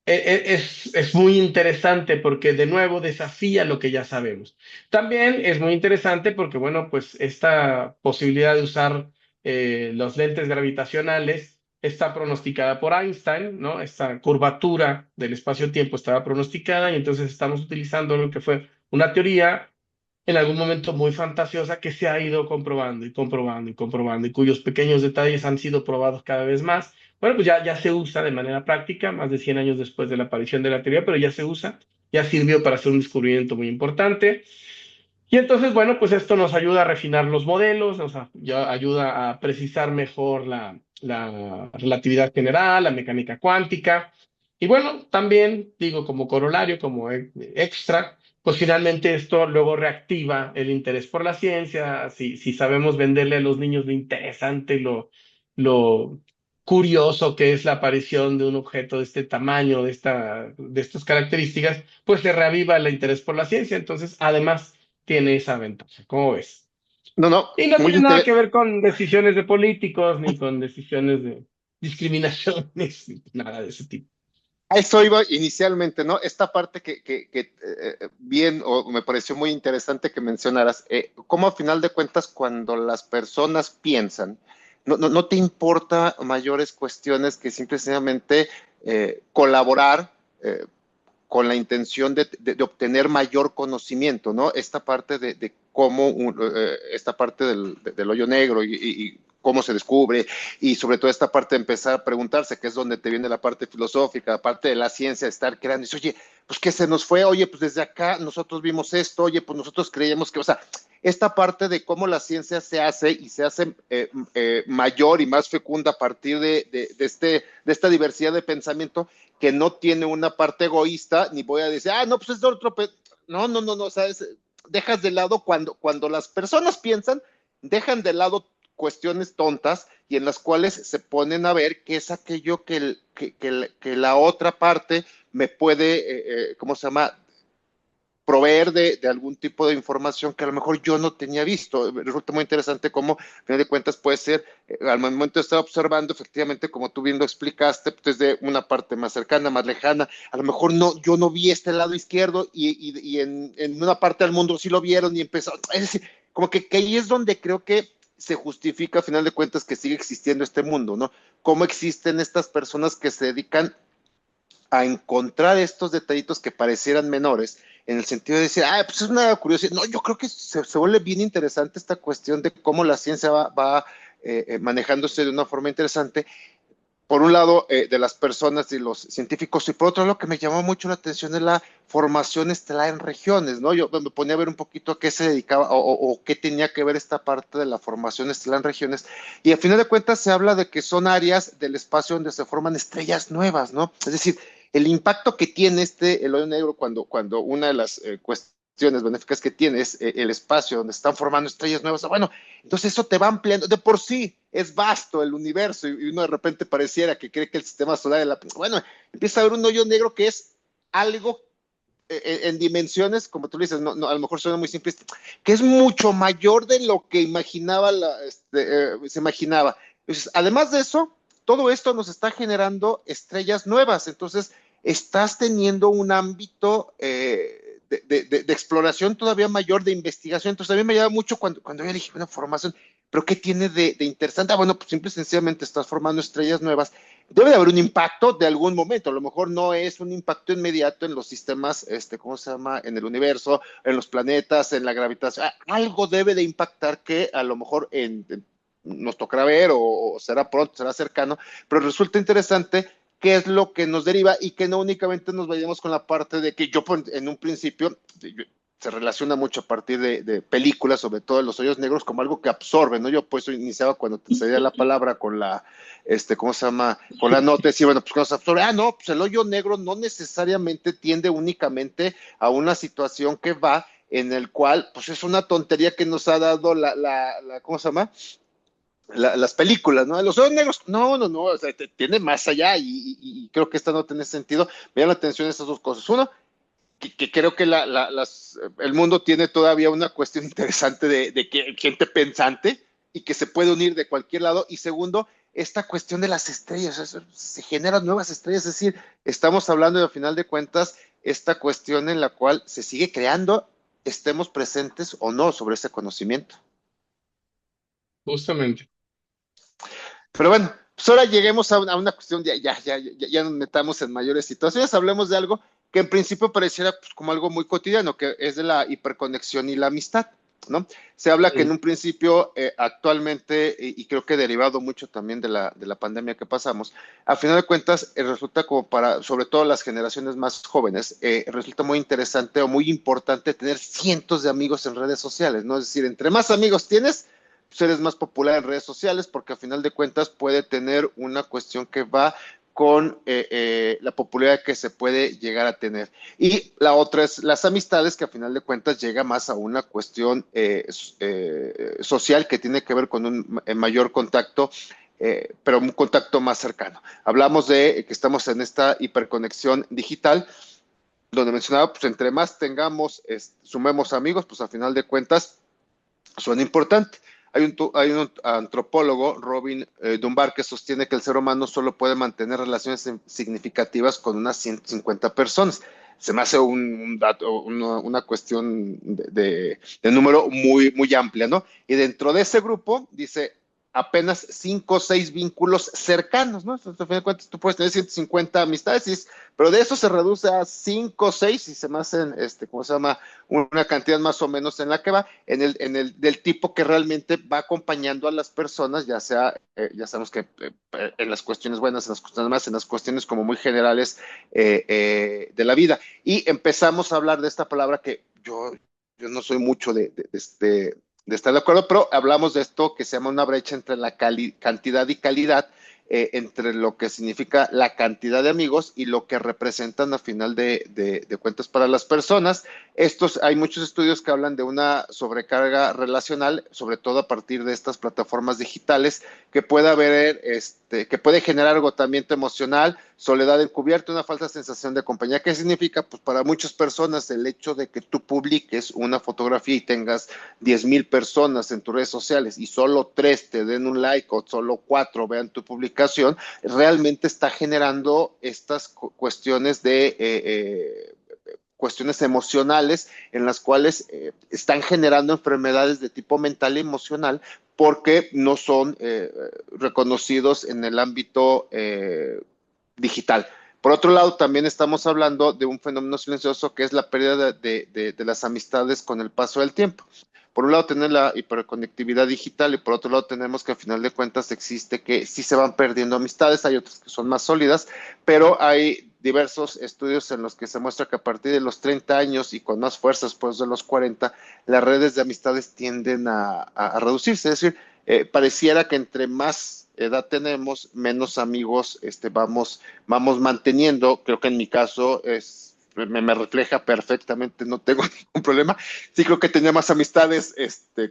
es muy interesante porque de nuevo desafía lo que ya sabemos. También es muy interesante porque, bueno, pues esta posibilidad de usar los lentes gravitacionales está pronosticada por Einstein, ¿no? Esta curvatura del espacio-tiempo estaba pronosticada y entonces estamos utilizando lo que fue una teoría en algún momento muy fantasiosa que se ha ido comprobando y comprobando y comprobando y cuyos pequeños detalles han sido probados cada vez más. Bueno, pues ya se usa de manera práctica, más de 100 años después de la aparición de la teoría, pero ya se usa, ya sirvió para hacer un descubrimiento muy importante. Y entonces, bueno, pues esto nos ayuda a refinar los modelos, ya ayuda a precisar mejor la relatividad general, la mecánica cuántica. Y bueno, también digo como corolario, como extra, pues finalmente esto luego reactiva el interés por la ciencia. Si sabemos venderle a los niños lo interesante, lo curioso que es la aparición de un objeto de este tamaño, de estas características, pues se reaviva el interés por la ciencia. Entonces, además tiene esa ventaja. ¿Cómo ves? No, no, Y no muy tiene nada que interesante. ver con decisiones de políticos ni con decisiones de discriminaciones, ni nada de ese tipo. A eso iba inicialmente, ¿no? Esta parte bien, o me pareció muy interesante que mencionaras, cómo a final de cuentas cuando las personas piensan, no te importa mayores cuestiones que simplemente colaborar con la intención de obtener mayor conocimiento, ¿no? Esta parte de cómo, esta parte del hoyo negro y cómo se descubre, y sobre todo esta parte de empezar a preguntarse, que es donde te viene la parte filosófica, la parte de la ciencia, de estar creando, y dices, oye, pues ¿qué se nos fue? Oye, pues desde acá nosotros vimos esto, oye, pues nosotros creíamos que, o sea, esta parte de cómo la ciencia se hace y se hace mayor y más fecunda a partir de esta diversidad de pensamiento, que no tiene una parte egoísta, ni voy a decir, no, pues es de otro, no, no, no, no, ¿sabes? Dejas de lado cuando las personas piensan, dejan de lado cuestiones tontas y en las cuales se ponen a ver qué es aquello que la otra parte me puede, ¿cómo se llama? Proveer de algún tipo de información que a lo mejor yo no tenía visto. Resulta muy interesante cómo, a fin de cuentas, puede ser, al momento de estar observando, efectivamente, como tú bien lo explicaste, pues desde una parte más cercana, más lejana, a lo mejor no, yo no vi este lado izquierdo y en una parte del mundo sí lo vieron y empezó, es decir, como que ahí es donde creo que se justifica a final de cuentas que sigue existiendo este mundo, ¿no? ¿Cómo existen estas personas que se dedican a encontrar estos detallitos que parecieran menores, en el sentido de decir, pues es una curiosidad? No, yo creo que se vuelve bien interesante esta cuestión de cómo la ciencia va manejándose de una forma interesante, por un lado, de las personas y los científicos, y por otro lado, lo que me llamó mucho la atención es la formación estelar en regiones, ¿no? Yo me ponía a ver un poquito a qué se dedicaba o qué tenía que ver esta parte de la formación estelar en regiones, y al final de cuentas se habla de que son áreas del espacio donde se forman estrellas nuevas, ¿no? Es decir, el impacto que tiene el hoyo negro cuando una de las cuestiones benéficas que tiene es el espacio donde están formando estrellas nuevas. Bueno, entonces eso te va ampliando. De por sí es vasto el universo y uno de repente pareciera que cree que el sistema solar es la... Bueno, empieza a haber un hoyo negro que es algo en dimensiones, como tú dices, a lo mejor suena muy simple, que es mucho mayor de lo que se imaginaba. Entonces, además de eso, todo esto nos está generando estrellas nuevas. Entonces, estás teniendo un ámbito de exploración todavía mayor, de investigación. Entonces, a mí me llama mucho cuando yo dije, bueno, formación, pero ¿qué tiene de interesante? Bueno, pues simple y sencillamente estás formando estrellas nuevas. Debe de haber un impacto de algún momento. A lo mejor no es un impacto inmediato en los sistemas, ¿cómo se llama? En el universo, en los planetas, en la gravitación. Algo debe de impactar que a lo mejor nos tocará ver o será pronto, será cercano, pero resulta interesante qué es lo que nos deriva y que no únicamente nos vayamos con la parte de que yo en un principio se relaciona mucho a partir de películas, sobre todo los hoyos negros, como algo que absorbe, ¿no? Yo pues iniciaba cuando te salía la palabra con la, ¿cómo se llama? Con la nota, decía, bueno, pues cuando se absorbe, no, pues el hoyo negro no necesariamente tiende únicamente a una situación que va en el cual, pues es una tontería que nos ha dado ¿cómo se llama? Las películas, ¿no? Los ojos negros, no, o sea, tiene más allá y creo que esta no tiene sentido. Me llama la atención estas dos cosas. Uno, que creo que el mundo tiene todavía una cuestión interesante de que gente pensante y que se puede unir de cualquier lado. Y segundo, esta cuestión de las estrellas, se generan nuevas estrellas, es decir, estamos hablando de, al final de cuentas, esta cuestión en la cual se sigue creando, estemos presentes o no sobre ese conocimiento. Justamente. Pero bueno, pues ahora lleguemos a una cuestión, ya nos metamos en mayores situaciones, hablemos de algo que en principio pareciera pues, como algo muy cotidiano, que es de la hiperconexión y la amistad, ¿no? Se habla que en un principio, actualmente, y creo que derivado mucho también de la pandemia que pasamos, a final de cuentas resulta como para, sobre todo las generaciones más jóvenes, resulta muy interesante o muy importante tener cientos de amigos en redes sociales, ¿no? Es decir, entre más amigos tienes, pues eres más popular en redes sociales porque a final de cuentas puede tener una cuestión que va con la popularidad que se puede llegar a tener. Y la otra es las amistades, que a final de cuentas llega más a una cuestión social que tiene que ver con un mayor contacto, pero un contacto más cercano. Hablamos de que estamos en esta hiperconexión digital, donde mencionaba, pues entre más sumemos amigos, pues a final de cuentas suena importante. Hay un antropólogo, Robin Dunbar, que sostiene que el ser humano solo puede mantener relaciones significativas con unas 150 personas. Se me hace un dato, una cuestión de número muy, muy amplia, ¿no? Y dentro de ese grupo, dice, apenas 5 o 6 vínculos cercanos, ¿no? Entonces, a fin de cuentas, tú puedes tener 150 amistades, pero de eso se reduce a 5 o 6 y se me hacen, ¿cómo se llama? Una cantidad más o menos en la que va, del tipo que realmente va acompañando a las personas, ya sea, ya sabemos que en las cuestiones buenas, en las cuestiones malas, en las cuestiones como muy generales de la vida. Y empezamos a hablar de esta palabra que yo no soy mucho de estar de acuerdo, pero hablamos de esto que se llama una brecha entre la cantidad y calidad, entre lo que significa la cantidad de amigos y lo que representan a final de cuentas para las personas. Hay muchos estudios que hablan de una sobrecarga relacional, sobre todo a partir de estas plataformas digitales, que puede haber, que puede generar agotamiento emocional, soledad encubierta, una falsa sensación de compañía. ¿Qué significa? Pues para muchas personas el hecho de que tú publiques una fotografía y tengas 10,000 personas en tus redes sociales y solo 3 te den un like o solo 4 vean tu publicación, realmente está generando estas cuestiones de cuestiones emocionales en las cuales están generando enfermedades de tipo mental y emocional porque no son reconocidos en el ámbito digital. Por otro lado, también estamos hablando de un fenómeno silencioso que es la pérdida de las amistades con el paso del tiempo. Por un lado tenemos la hiperconectividad digital y por otro lado tenemos que al final de cuentas existe que sí se van perdiendo amistades, hay otras que son más sólidas, pero hay diversos estudios en los que se muestra que a partir de los 30 años y con más fuerza después de los 40, las redes de amistades tienden a reducirse, es decir, pareciera que entre más edad tenemos, menos amigos vamos manteniendo. Creo que en mi caso me refleja perfectamente, no tengo ningún problema. Sí creo que tenía más amistades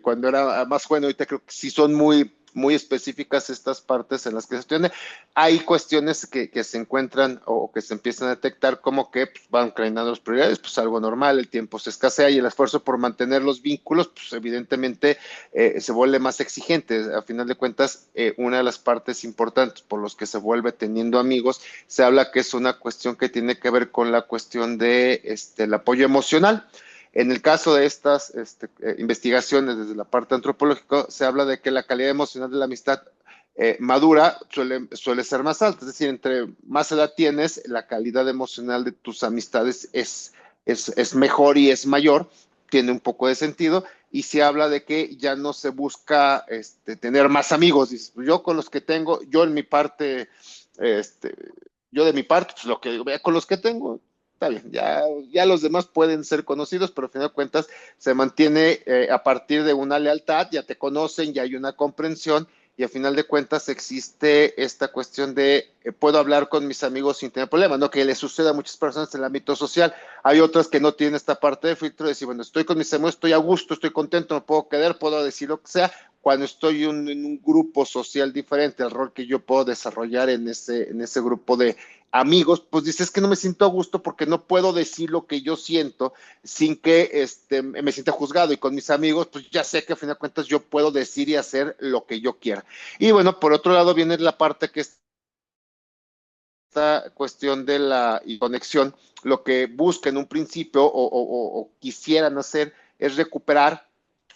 cuando era más joven, ahorita creo que sí son muy específicas estas partes en las que se tiene. Hay cuestiones que se encuentran o que se empiezan a detectar como que pues, van creando las prioridades, pues algo normal, el tiempo se escasea y el esfuerzo por mantener los vínculos, pues evidentemente se vuelve más exigente. A final de cuentas, una de las partes importantes por los que se vuelve teniendo amigos, se habla que es una cuestión que tiene que ver con la cuestión de el apoyo emocional. En el caso de estas investigaciones desde la parte antropológica, se habla de que la calidad emocional de la amistad madura suele ser más alta, es decir, entre más edad tienes, la calidad emocional de tus amistades es mejor y es mayor, tiene un poco de sentido, y se habla de que ya no se busca tener más amigos. Dices, pues yo con los que tengo, yo en mi parte, este, yo de mi parte, pues lo que digo, con los que tengo, está bien, ya los demás pueden ser conocidos, pero al final de cuentas se mantiene a partir de una lealtad, ya te conocen, ya hay una comprensión y al final de cuentas existe esta cuestión de puedo hablar con mis amigos sin tener problemas, ¿no? Que le sucede a muchas personas en el ámbito social. Hay otras que no tienen esta parte de filtro de decir, bueno, estoy con mis amigos, estoy a gusto, estoy contento, me puedo quedar, puedo decir lo que sea. Cuando estoy en un grupo social diferente, el rol que yo puedo desarrollar en ese grupo de amigos, pues dices que no me siento a gusto porque no puedo decir lo que yo siento sin que me sienta juzgado. Y con mis amigos, pues ya sé que a fin de cuentas yo puedo decir y hacer lo que yo quiera. Y bueno, por otro lado viene la parte que esta cuestión de la conexión, lo que busca en un principio o quisieran hacer es recuperar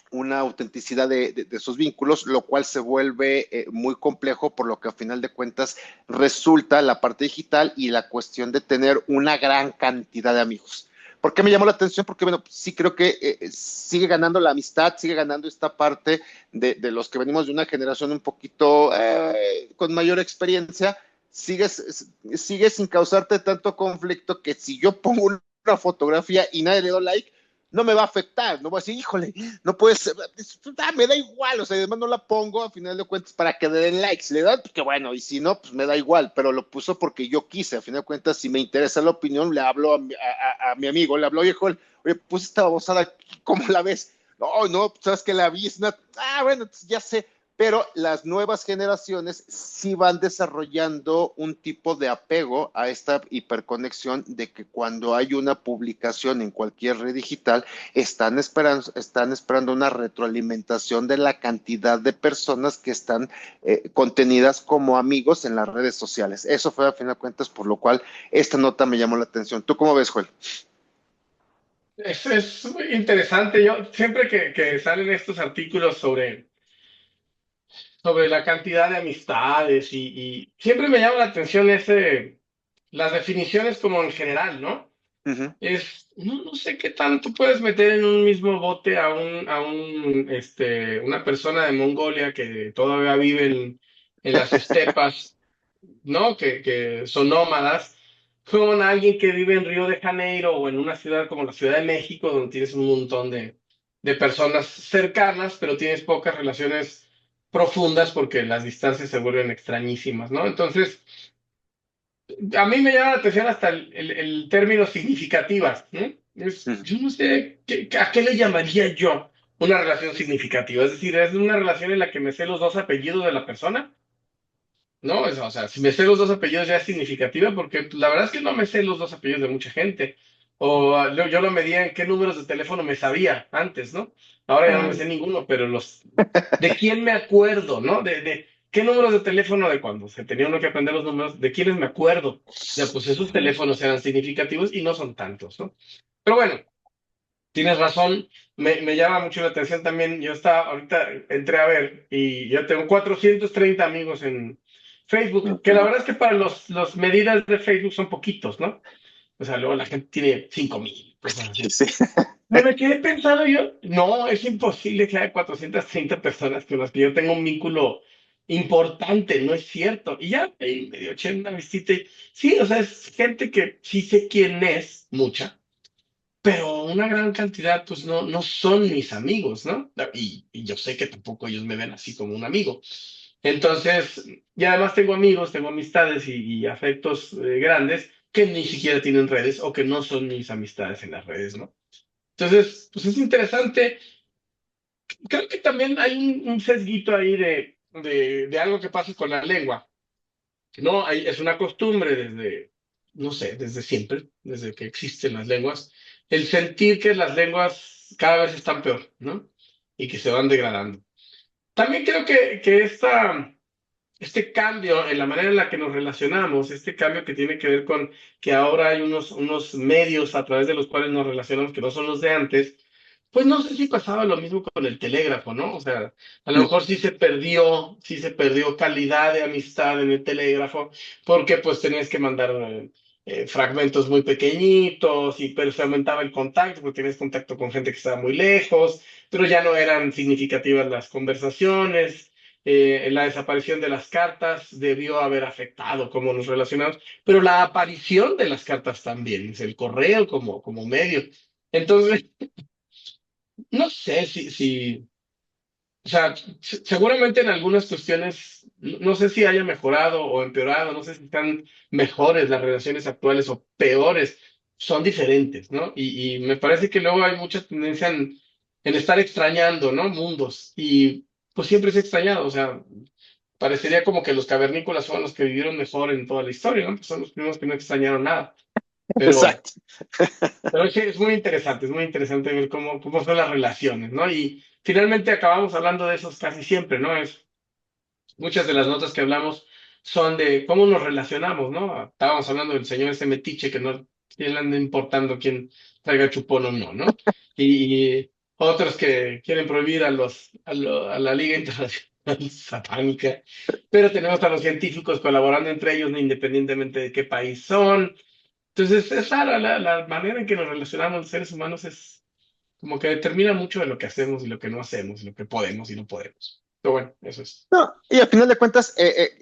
una autenticidad de sus vínculos, lo cual se vuelve muy complejo, por lo que a final de cuentas resulta la parte digital y la cuestión de tener una gran cantidad de amigos. ¿Por qué me llamó la atención? Porque, bueno, sí creo que sigue ganando la amistad, sigue ganando esta parte de los que venimos de una generación un poquito con mayor experiencia, sigue sin causarte tanto conflicto que si yo pongo una fotografía y nadie le da like, no me va a afectar, no voy a decir, híjole, no puede ser, me da igual, o sea, además no la pongo a final de cuentas para que le den likes, si le dan, pues que bueno, y si no, pues me da igual, pero lo puso porque yo quise, a final de cuentas, si me interesa la opinión, le hablo a mi amigo, le hablo, oye, pues esta babosada, ¿cómo la ves? No, sabes que la vi, bueno, ya sé, pero las nuevas generaciones sí van desarrollando un tipo de apego a esta hiperconexión de que cuando hay una publicación en cualquier red digital, están esperando una retroalimentación de la cantidad de personas que están contenidas como amigos en las redes sociales. Eso fue a fin de cuentas por lo cual esta nota me llamó la atención. ¿Tú cómo ves, Joel? Es muy interesante. Yo siempre que salen estos artículos sobre la cantidad de amistades y siempre me llama la atención las definiciones como en general, ¿no? Uh-huh. No sé qué tanto puedes meter en un mismo bote una persona de Mongolia que todavía vive en las estepas, ¿no? Que son nómadas, con alguien que vive en Río de Janeiro o en una ciudad como la Ciudad de México, donde tienes un montón de personas cercanas, pero tienes pocas relaciones profundas porque las distancias se vuelven extrañísimas, ¿no? Entonces, a mí me llama la atención hasta el término significativas, ¿no? Uh-huh. Yo no sé a qué le llamaría yo una relación significativa. Es decir, es una relación en la que me sé los dos apellidos de la persona, ¿no? O sea, si me sé los dos apellidos ya es significativa, porque la verdad es que no me sé los dos apellidos de mucha gente. O yo lo medía en qué números de teléfono me sabía antes, ¿no? Ahora ya no me sé ninguno, pero ¿de quién me acuerdo, no? De qué números de teléfono de cuando se tenía uno que aprender los números, ¿de quiénes me acuerdo? Ya, pues esos teléfonos eran significativos y no son tantos, ¿no? Pero bueno, tienes razón, me llama mucho la atención también. Yo estaba, ahorita entré a ver y yo tengo 430 amigos en Facebook, que la Ujú. verdad es que para los medidas de Facebook son poquitos, ¿no? O sea, luego la gente tiene 5,000, cosas así. Sí. Me quedé pensando yo, no, es imposible que haya 430 personas con las que yo tengo un vínculo importante, no es cierto. Y ya ahí medio eché una visita y sí, o sea, es gente que sí sé quién es, mucha, pero una gran cantidad, pues no son mis amigos, ¿no? Y yo sé que tampoco ellos me ven así como un amigo. Entonces, y además tengo amigos, tengo amistades y afectos grandes que ni siquiera tienen redes o que no son mis amistades en las redes, ¿no? Entonces, pues es interesante. Creo que también hay un sesguito ahí de algo que pasa con la lengua, ¿no? Es una costumbre desde, no sé, desde siempre, desde que existen las lenguas, el sentir que las lenguas cada vez están peor, ¿no? Y que se van degradando. También creo que este cambio en la manera en la que nos relacionamos, este cambio que tiene que ver con que ahora hay unos medios a través de los cuales nos relacionamos que no son los de antes, pues no sé si pasaba lo mismo con el telégrafo, ¿no? O sea, a lo mejor sí se perdió calidad de amistad en el telégrafo, porque pues tenías que mandar fragmentos muy pequeñitos, pero se aumentaba el contacto, porque tenías contacto con gente que estaba muy lejos, pero ya no eran significativas las conversaciones. La desaparición de las cartas debió haber afectado cómo nos relacionamos, pero la aparición de las cartas también, es el correo como medio. Entonces, no sé o sea, seguramente en algunas cuestiones, no sé si haya mejorado o empeorado, no sé si están mejores las relaciones actuales o peores, son diferentes, ¿no? Y me parece que luego hay mucha tendencia en estar extrañando, ¿no? Mundos, y pues siempre se ha extrañado, o sea, parecería como que los cavernícolas fueron los que vivieron mejor en toda la historia, ¿no? Pues son los primeros que no extrañaron nada. Pero, Exacto. pero sí, es muy interesante ver cómo son las relaciones, ¿no? Y finalmente acabamos hablando de esos casi siempre, ¿no? Muchas de las notas que hablamos son de cómo nos relacionamos, ¿no? Estábamos hablando del señor ese metiche que no le anda importando quién traiga chupón o no, ¿no? Y otros que quieren prohibir a la Liga Internacional Satánica, pero tenemos a los científicos colaborando entre ellos, ¿no? Independientemente de qué país son. Entonces, es rara la manera en que nos relacionamos los seres humanos, es como que determina mucho de lo que hacemos y lo que no hacemos, lo que podemos y no podemos. Pero bueno, eso es. No, y al final de cuentas,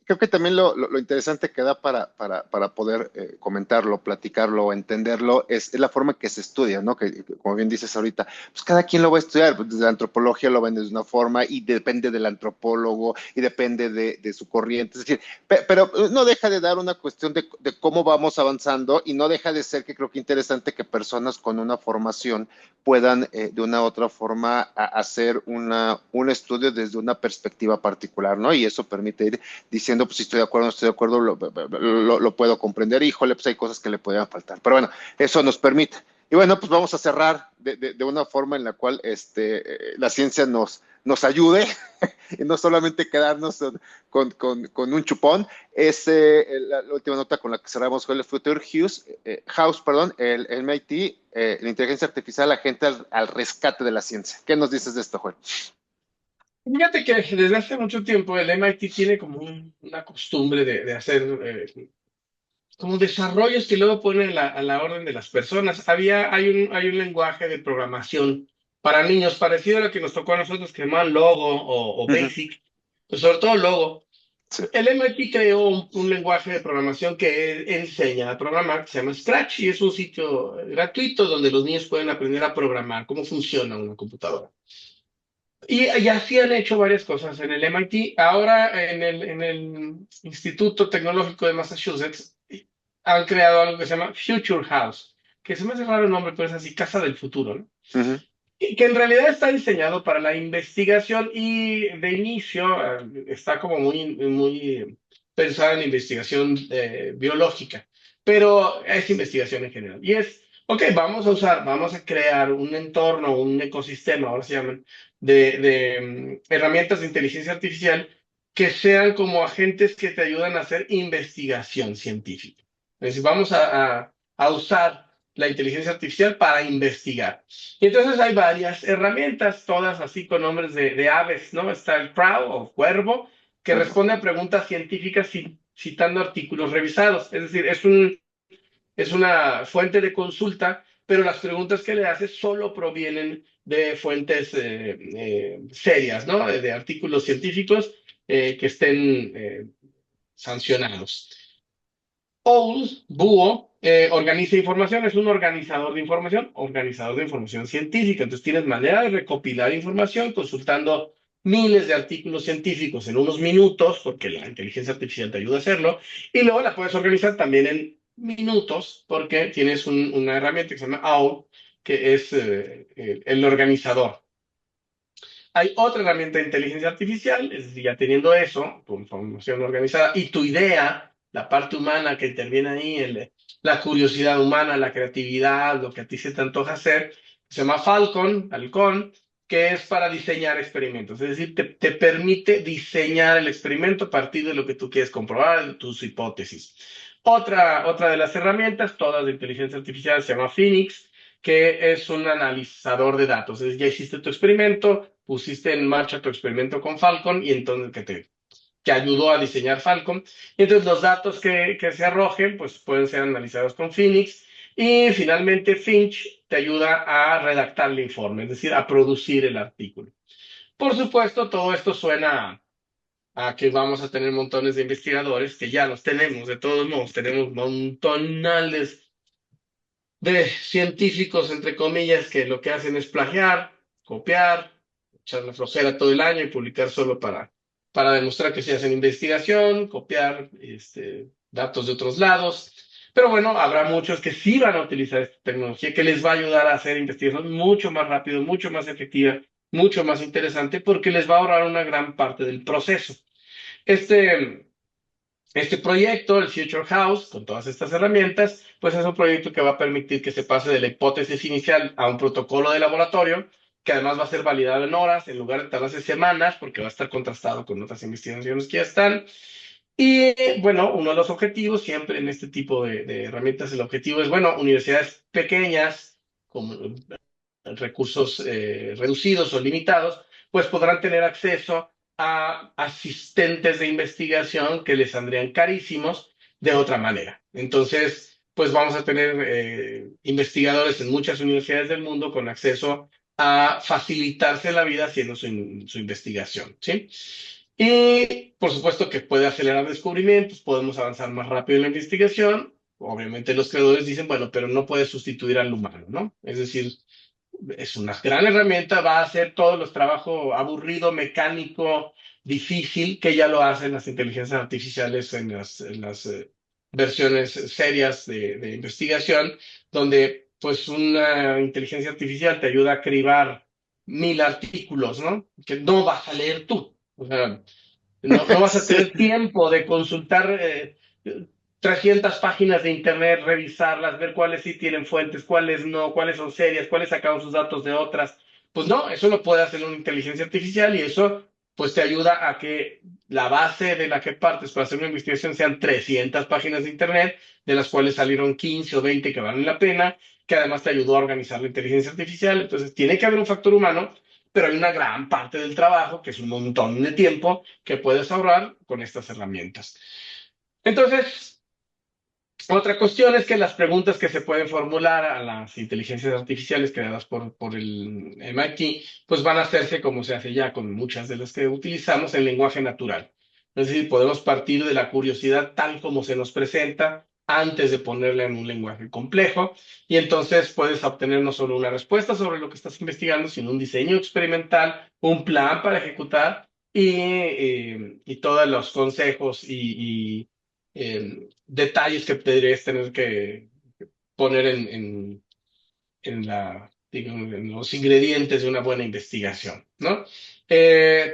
creo que también lo interesante que da para poder comentarlo, platicarlo o entenderlo es la forma que se estudia, ¿no? Que, como bien dices ahorita, pues cada quien lo va a estudiar, pues desde la antropología lo ven desde una forma y depende del antropólogo y depende de su corriente, es decir, pero no deja de dar una cuestión de cómo vamos avanzando y no deja de ser que creo que interesante que personas con una formación puedan de una u otra forma hacer un estudio desde una perspectiva particular, ¿no? Y eso permite ir diciendo, pues si estoy de acuerdo o no estoy de acuerdo, lo puedo comprender. Híjole, pues hay cosas que le podrían faltar. Pero bueno, eso nos permite. Y bueno, pues vamos a cerrar de una forma en la cual la ciencia nos ayude y no solamente quedarnos con un chupón. Es la última nota con la que cerramos fue el Future House, perdón, el MIT, la inteligencia artificial, agente al rescate de la ciencia. ¿Qué nos dices de esto, Joel? Fíjate que desde hace mucho tiempo el MIT tiene como una costumbre de hacer como desarrollos que luego ponen a la orden de las personas. Hay un lenguaje de programación para niños parecido a lo que nos tocó a nosotros, que se llama Logo o Uh -huh. Basic, pues sobre todo Logo. Sí. El MIT creó un lenguaje de programación que enseña a programar, que se llama Scratch, y es un sitio gratuito donde los niños pueden aprender a programar, cómo funciona una computadora. Y así han hecho varias cosas en el MIT. Ahora en el Instituto Tecnológico de Massachusetts han creado algo que se llama Future House, que se me hace raro el nombre, pero es así, Casa del Futuro, ¿no? Uh -huh. Y que en realidad está diseñado para la investigación y de inicio está como muy pensada en investigación biológica, pero es investigación en general. Y es, ok, vamos a crear un entorno, un ecosistema, ahora se llaman, herramientas de inteligencia artificial que sean como agentes que te ayudan a hacer investigación científica. Es decir, vamos a usar la inteligencia artificial para investigar. Y entonces hay varias herramientas, todas así con nombres de aves, ¿no? Está el Crow o Cuervo, que Ajá. responde a preguntas científicas citando artículos revisados. Es decir, es una fuente de consulta, pero las preguntas que le haces solo provienen de fuentes serias, ¿no? De artículos científicos que estén sancionados. OWL, Búho, organiza información, es un organizador de información científica. Entonces tienes manera de recopilar información consultando miles de artículos científicos en unos minutos, porque la inteligencia artificial te ayuda a hacerlo, y luego la puedes organizar también en minutos, porque tienes una herramienta que se llama OWL, que es el organizador. Hay otra herramienta de inteligencia artificial, es decir, ya teniendo eso, tu información organizada y tu idea, la parte humana que interviene ahí, la curiosidad humana, la creatividad, lo que a ti se te antoja hacer, se llama Halcón, que es para diseñar experimentos. Es decir, te permite diseñar el experimento a partir de lo que tú quieres comprobar, de tus hipótesis. Otra de las herramientas, todas de inteligencia artificial, se llama Phoenix, que es un analizador de datos. Es decir, ya hiciste tu experimento, pusiste en marcha tu experimento con Falcon y entonces que ayudó a diseñar Falcon. Y entonces los datos que se arrojen pues pueden ser analizados con Phoenix. Y finalmente Finch te ayuda a redactar el informe, es decir, a producir el artículo. Por supuesto, todo esto suena a que vamos a tener montones de investigadores, que ya los tenemos, de todos modos, tenemos montonales de científicos, entre comillas, que lo que hacen es plagiar, copiar, echar la flojera todo el año y publicar solo para demostrar que se hacen investigación, copiar datos de otros lados. Pero bueno, habrá muchos que sí van a utilizar esta tecnología que les va a ayudar a hacer investigación mucho más rápido, mucho más efectiva, mucho más interesante, porque les va a ahorrar una gran parte del proceso. Este, este proyecto, el Future House, con todas estas herramientas, pues es un proyecto que va a permitir que se pase de la hipótesis inicial a un protocolo de laboratorio, que además va a ser validado en horas, en lugar de tardarse semanas, porque va a estar contrastado con otras investigaciones que ya están. Y bueno, uno de los objetivos siempre en este tipo de herramientas, el objetivo es, bueno, universidades pequeñas, con recursos reducidos o limitados, pues podrán tener acceso a asistentes de investigación que les saldrían carísimos de otra manera. Entonces, pues vamos a tener investigadores en muchas universidades del mundo con acceso a facilitarse la vida haciendo su investigación, ¿sí? Y por supuesto que puede acelerar descubrimientos, podemos avanzar más rápido en la investigación. Obviamente los creadores dicen, bueno, pero no puede sustituir al humano, ¿no? Es decir, es una gran herramienta, va a hacer todos los trabajos aburrido, mecánico, difícil, que ya lo hacen las inteligencias artificiales en las versiones serias de investigación, donde pues una inteligencia artificial te ayuda a cribar 1000 artículos, ¿no? Que no vas a leer tú. O sea, no vas a Sí, tener tiempo de consultar 300 páginas de internet, revisarlas, ver cuáles sí tienen fuentes, cuáles no, cuáles son serias, cuáles sacaron sus datos de otras. Pues no, eso lo puede hacer una inteligencia artificial y eso pues te ayuda a que la base de la que partes para hacer una investigación sean 300 páginas de internet, de las cuales salieron 15 o 20 que valen la pena, que además te ayudó a organizar la inteligencia artificial. Entonces tiene que haber un factor humano, pero hay una gran parte del trabajo, que es un montón de tiempo, que puedes ahorrar con estas herramientas. Entonces, otra cuestión es que las preguntas que se pueden formular a las inteligencias artificiales creadas por el MIT, pues van a hacerse como se hace ya con muchas de las que utilizamos en lenguaje natural. Es decir, podemos partir de la curiosidad tal como se nos presenta antes de ponerla en un lenguaje complejo, y entonces puedes obtener no solo una respuesta sobre lo que estás investigando, sino un diseño experimental, un plan para ejecutar y todos los consejos detalles que podrías tener que poner en los ingredientes de una buena investigación, ¿no?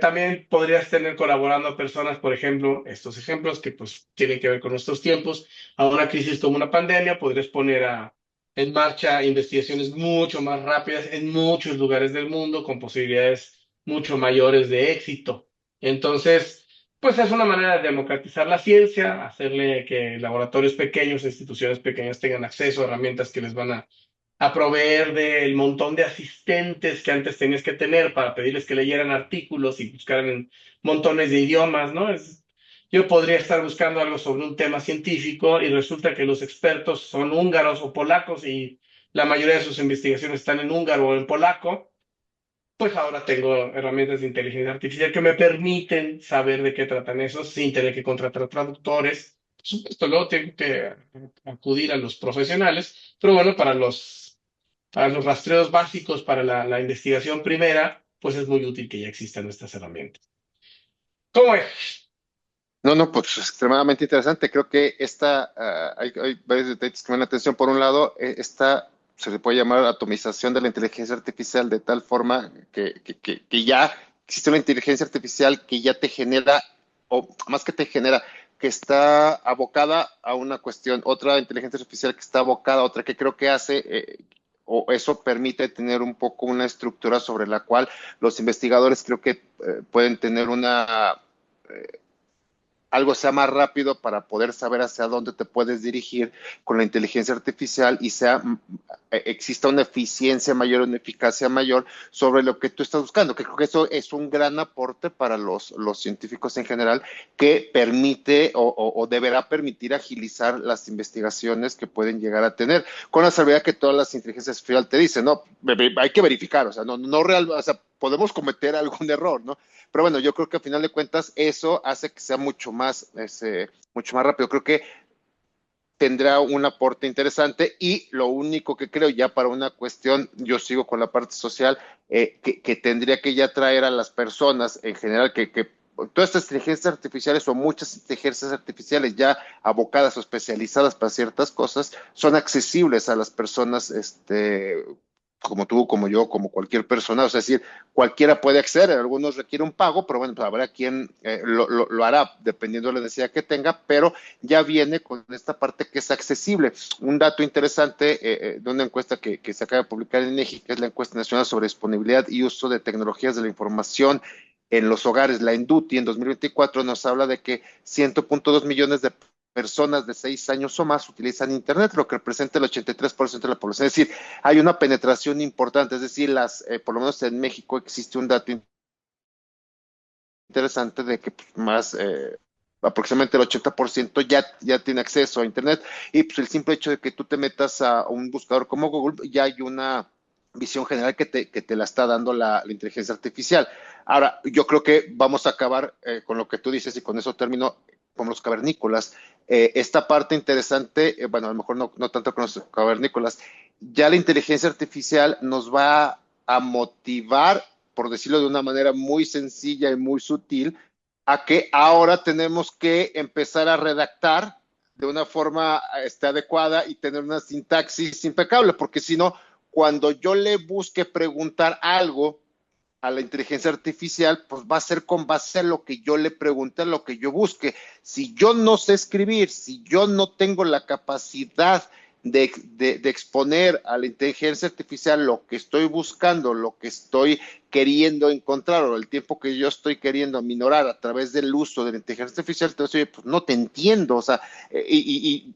También podrías tener colaborando a personas, por ejemplo, estos ejemplos que pues tienen que ver con nuestros tiempos, a una crisis como una pandemia, podrías poner en marcha investigaciones mucho más rápidas en muchos lugares del mundo con posibilidades mucho mayores de éxito. Entonces, Pues es una manera de democratizar la ciencia, hacerle que laboratorios pequeños, instituciones pequeñas tengan acceso a herramientas que les van a proveer del montón de asistentes que antes tenías que tener para pedirles que leyeran artículos y buscaran en montones de idiomas, ¿no? Yo podría estar buscando algo sobre un tema científico y resulta que los expertos son húngaros o polacos y la mayoría de sus investigaciones están en húngaro o en polaco. Pues ahora tengo herramientas de inteligencia artificial que me permiten saber de qué tratan esos sin tener que contratar traductores. Por supuesto, luego tengo que acudir a los profesionales, pero bueno, para los rastreos básicos, para la investigación primera, pues es muy útil que ya existan estas herramientas. ¿Cómo es? No, no, pues extremadamente interesante. Creo que hay varios detalles que me llaman la atención. Por un lado, esta se le puede llamar atomización de la inteligencia artificial de tal forma que ya existe una inteligencia artificial que ya te genera, o más que te genera, que está abocada a una cuestión, otra inteligencia artificial que está abocada a otra, que creo que hace, o eso permite tener un poco una estructura sobre la cual los investigadores creo que pueden tener algo sea más rápido para poder saber hacia dónde te puedes dirigir con la inteligencia artificial y exista una eficiencia mayor, una eficacia mayor sobre lo que tú estás buscando, que creo que eso es un gran aporte para los científicos en general, que permite o deberá permitir agilizar las investigaciones que pueden llegar a tener, con la salvedad que todas las inteligencias artificiales te dicen, no, hay que verificar, o sea, no real, o sea, podemos cometer algún error, ¿no? Pero bueno, yo creo que al final de cuentas eso hace que sea mucho más rápido. Creo que tendrá un aporte interesante y lo único que creo ya para una cuestión, yo sigo con la parte social, que tendría que ya traer a las personas en general que todas estas inteligencias artificiales o muchas inteligencias artificiales ya abocadas o especializadas para ciertas cosas son accesibles a las personas como tú, como yo, como cualquier persona, o sea, es decir, cualquiera puede acceder, algunos requieren un pago, pero bueno, pues habrá quien lo hará dependiendo de la necesidad que tenga, pero ya viene con esta parte que es accesible. Un dato interesante de una encuesta que se acaba de publicar en México es la encuesta nacional sobre disponibilidad y uso de tecnologías de la información en los hogares, la ENDUTI, en 2024 nos habla de que 100.2 millones de personas de 6 años o más utilizan Internet, lo que representa el 83% de la población. Es decir, hay una penetración importante, es decir, por lo menos en México existe un dato interesante de que pues, aproximadamente el 80% ya tiene acceso a Internet y pues el simple hecho de que tú te metas a un buscador como Google, ya hay una visión general que te la está dando la inteligencia artificial. Ahora, yo creo que vamos a acabar con lo que tú dices y con eso termino con los cavernícolas. Esta parte interesante, bueno, a lo mejor no tanto con los cavernícolas, ya la inteligencia artificial nos va a motivar, por decirlo de una manera muy sencilla y muy sutil, a que ahora tenemos que empezar a redactar de una forma adecuada y tener una sintaxis impecable, porque si no, cuando yo le busque preguntar algo a la inteligencia artificial, pues va a ser con base a lo que yo le pregunte, a lo que yo busque. Si yo no sé escribir, si yo no tengo la capacidad de exponer a la inteligencia artificial lo que estoy buscando, lo que estoy queriendo encontrar o el tiempo que yo estoy queriendo minorar a través del uso de la inteligencia artificial, entonces, oye, pues no te entiendo, o sea, y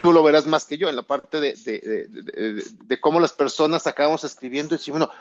tú lo verás más que yo en la parte de cómo las personas acabamos escribiendo y decimos, bueno,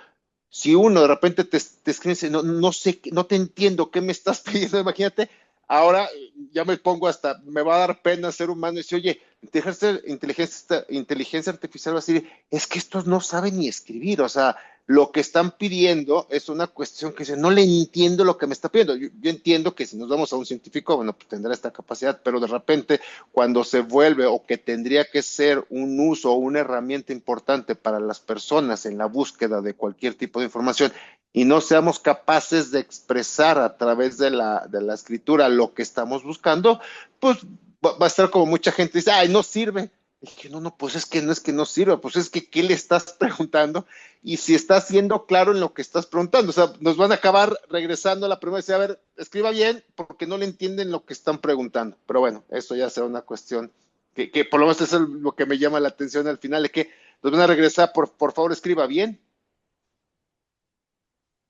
si uno de repente te escribe y dice, no sé, no te entiendo, ¿qué me estás pidiendo? Imagínate, ahora ya me pongo hasta, me va a dar pena ser humano y decir, oye, inteligencia artificial va a decir, es que estos no saben ni escribir, o sea, lo que están pidiendo es una cuestión que dice, no le entiendo lo que me está pidiendo. Yo entiendo que si nos vamos a un científico, bueno, pues tendrá esta capacidad, pero de repente cuando se vuelve o que tendría que ser un uso o una herramienta importante para las personas en la búsqueda de cualquier tipo de información y no seamos capaces de expresar a través de la escritura lo que estamos buscando, pues va a estar como mucha gente dice, ay, no sirve. Y dije, no, pues es que no sirve, pues es que ¿qué le estás preguntando? Y si estás siendo claro en lo que estás preguntando, o sea, nos van a acabar regresando a la primera y decir, a ver, escriba bien, porque no le entienden lo que están preguntando. Pero bueno, eso ya será una cuestión que por lo menos es lo que me llama la atención al final, de que nos van a regresar, por favor, escriba bien.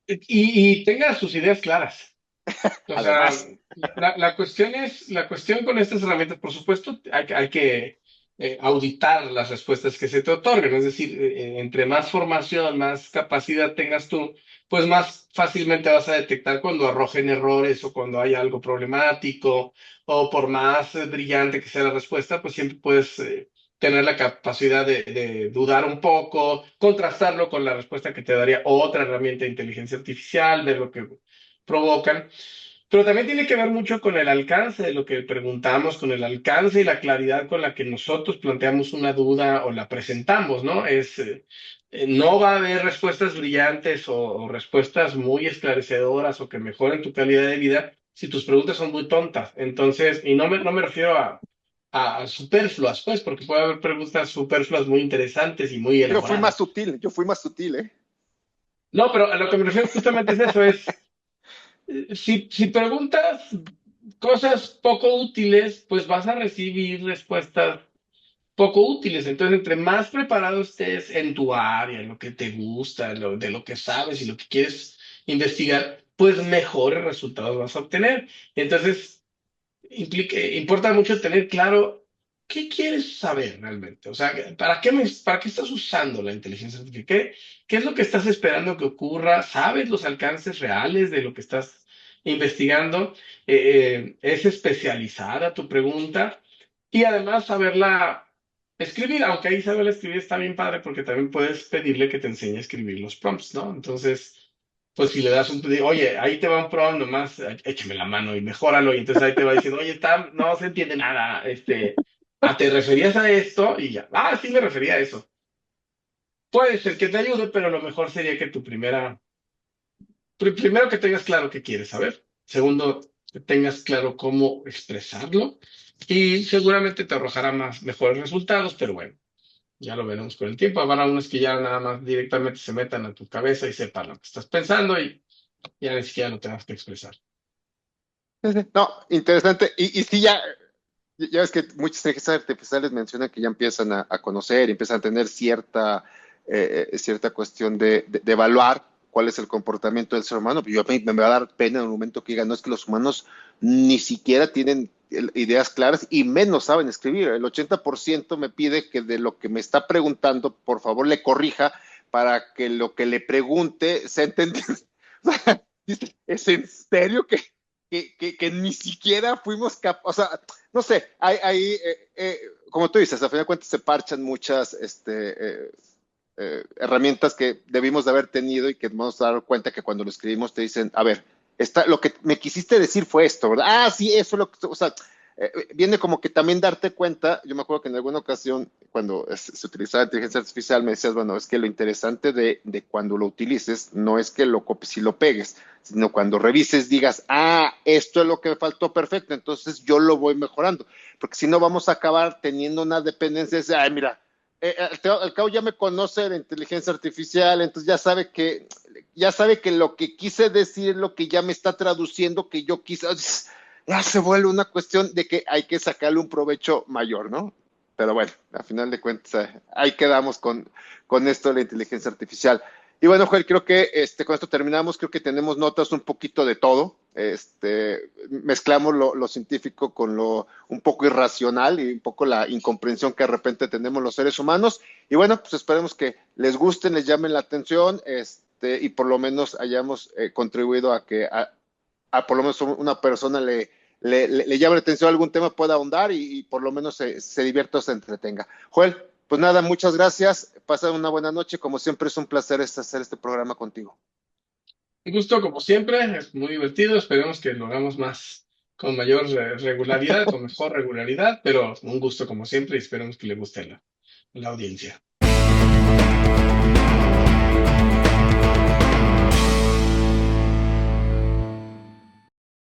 Y tenga sus ideas claras. O sea, Además, la cuestión con estas herramientas, por supuesto, hay que auditar las respuestas que se te otorgan. Es decir, entre más formación, más capacidad tengas tú, pues más fácilmente vas a detectar cuando arrojen errores o cuando hay algo problemático, o por más brillante que sea la respuesta, pues siempre puedes tener la capacidad de dudar un poco, contrastarlo con la respuesta que te daría otra herramienta de inteligencia artificial, ver lo que provocan. Pero también tiene que ver mucho con el alcance de lo que preguntamos, con el alcance y la claridad con la que nosotros planteamos una duda o la presentamos, ¿no? No va a haber respuestas brillantes o respuestas muy esclarecedoras o que mejoren tu calidad de vida si tus preguntas son muy tontas. Entonces, y no me refiero a superfluas, pues, porque puede haber preguntas superfluas muy interesantes y muy elaboradas. yo fui más sutil, ¿eh? No, pero a lo que me refiero justamente es eso, si preguntas cosas poco útiles, pues vas a recibir respuestas poco útiles. Entonces, entre más preparado estés en tu área, en lo que te gusta, de lo que sabes y lo que quieres investigar, pues mejores resultados vas a obtener. Entonces, importa mucho tener claro qué quieres saber realmente. O sea, para qué estás usando la inteligencia artificial? ¿Qué es lo que estás esperando que ocurra? ¿Sabes los alcances reales de lo que estás investigando? ¿Es especializada tu pregunta? Y además saberla escribir, aunque ahí saberla escribir está bien padre porque también puedes pedirle que te enseñe a escribir los prompts, ¿no? Entonces, pues si le das un pedido, oye, ahí te va un prompt, nomás échame la mano y mejóralo, y entonces ahí te va diciendo, oye, no se entiende nada, ¿te referías a esto? Y ya, sí me refería a eso. Puede ser que te ayude, pero lo mejor sería que primero que tengas claro qué quieres saber, segundo, que tengas claro cómo expresarlo, y seguramente te arrojará mejores resultados, pero bueno, ya lo veremos con el tiempo. Habrá unos que ya nada más directamente se metan a tu cabeza y sepan lo que estás pensando y ya ni siquiera lo tengas que expresar. No, interesante. Y sí, ya ves que muchas inteligencias artificiales mencionan que ya empiezan a conocer, empiezan a tener cierta cuestión de evaluar cuál es el comportamiento del ser humano. Yo me va a dar pena en el momento que digan, no es que los humanos ni siquiera tienen ideas claras y menos saben escribir. El 80% me pide que de lo que me está preguntando, por favor, le corrija para que lo que le pregunte se entienda. ¿Es en serio que ni siquiera fuimos capaces? O sea, no sé, como tú dices, a fin de cuentas se parchan muchas herramientas que debimos de haber tenido y que nos vamos a dar cuenta que cuando lo escribimos te dicen, a ver, lo que me quisiste decir fue esto, ¿verdad? Ah, sí, eso es lo que, o sea, viene como que también darte cuenta, yo me acuerdo que en alguna ocasión cuando se utilizaba inteligencia artificial me decías, bueno, es que lo interesante de cuando lo utilices no es que lo copies y lo pegues, sino cuando revises digas, esto es lo que me faltó perfecto, entonces yo lo voy mejorando, porque si no vamos a acabar teniendo una dependencia de, mira, al cabo ya me conoce la inteligencia artificial, entonces ya sabe que lo que quise decir es lo que ya me está traduciendo, que yo quise, ya se vuelve una cuestión de que hay que sacarle un provecho mayor, ¿no? Pero bueno, a final de cuentas, ahí quedamos con esto de la inteligencia artificial. Y bueno, Joel, creo que con esto terminamos. Creo que tenemos notas un poquito de todo. Mezclamos lo científico con lo un poco irracional y un poco la incomprensión que de repente tenemos los seres humanos. Y bueno, pues esperemos que les gusten, les llamen la atención, y por lo menos hayamos contribuido a que por lo menos una persona le llame la atención a algún tema, pueda ahondar y por lo menos se divierta o se entretenga. Joel, pues nada, muchas gracias. Pasa una buena noche. Como siempre, es un placer hacer este programa contigo. Un gusto, como siempre, es muy divertido. Esperemos que lo hagamos más con mayor regularidad, con mejor regularidad, pero un gusto como siempre y esperemos que le guste a la audiencia.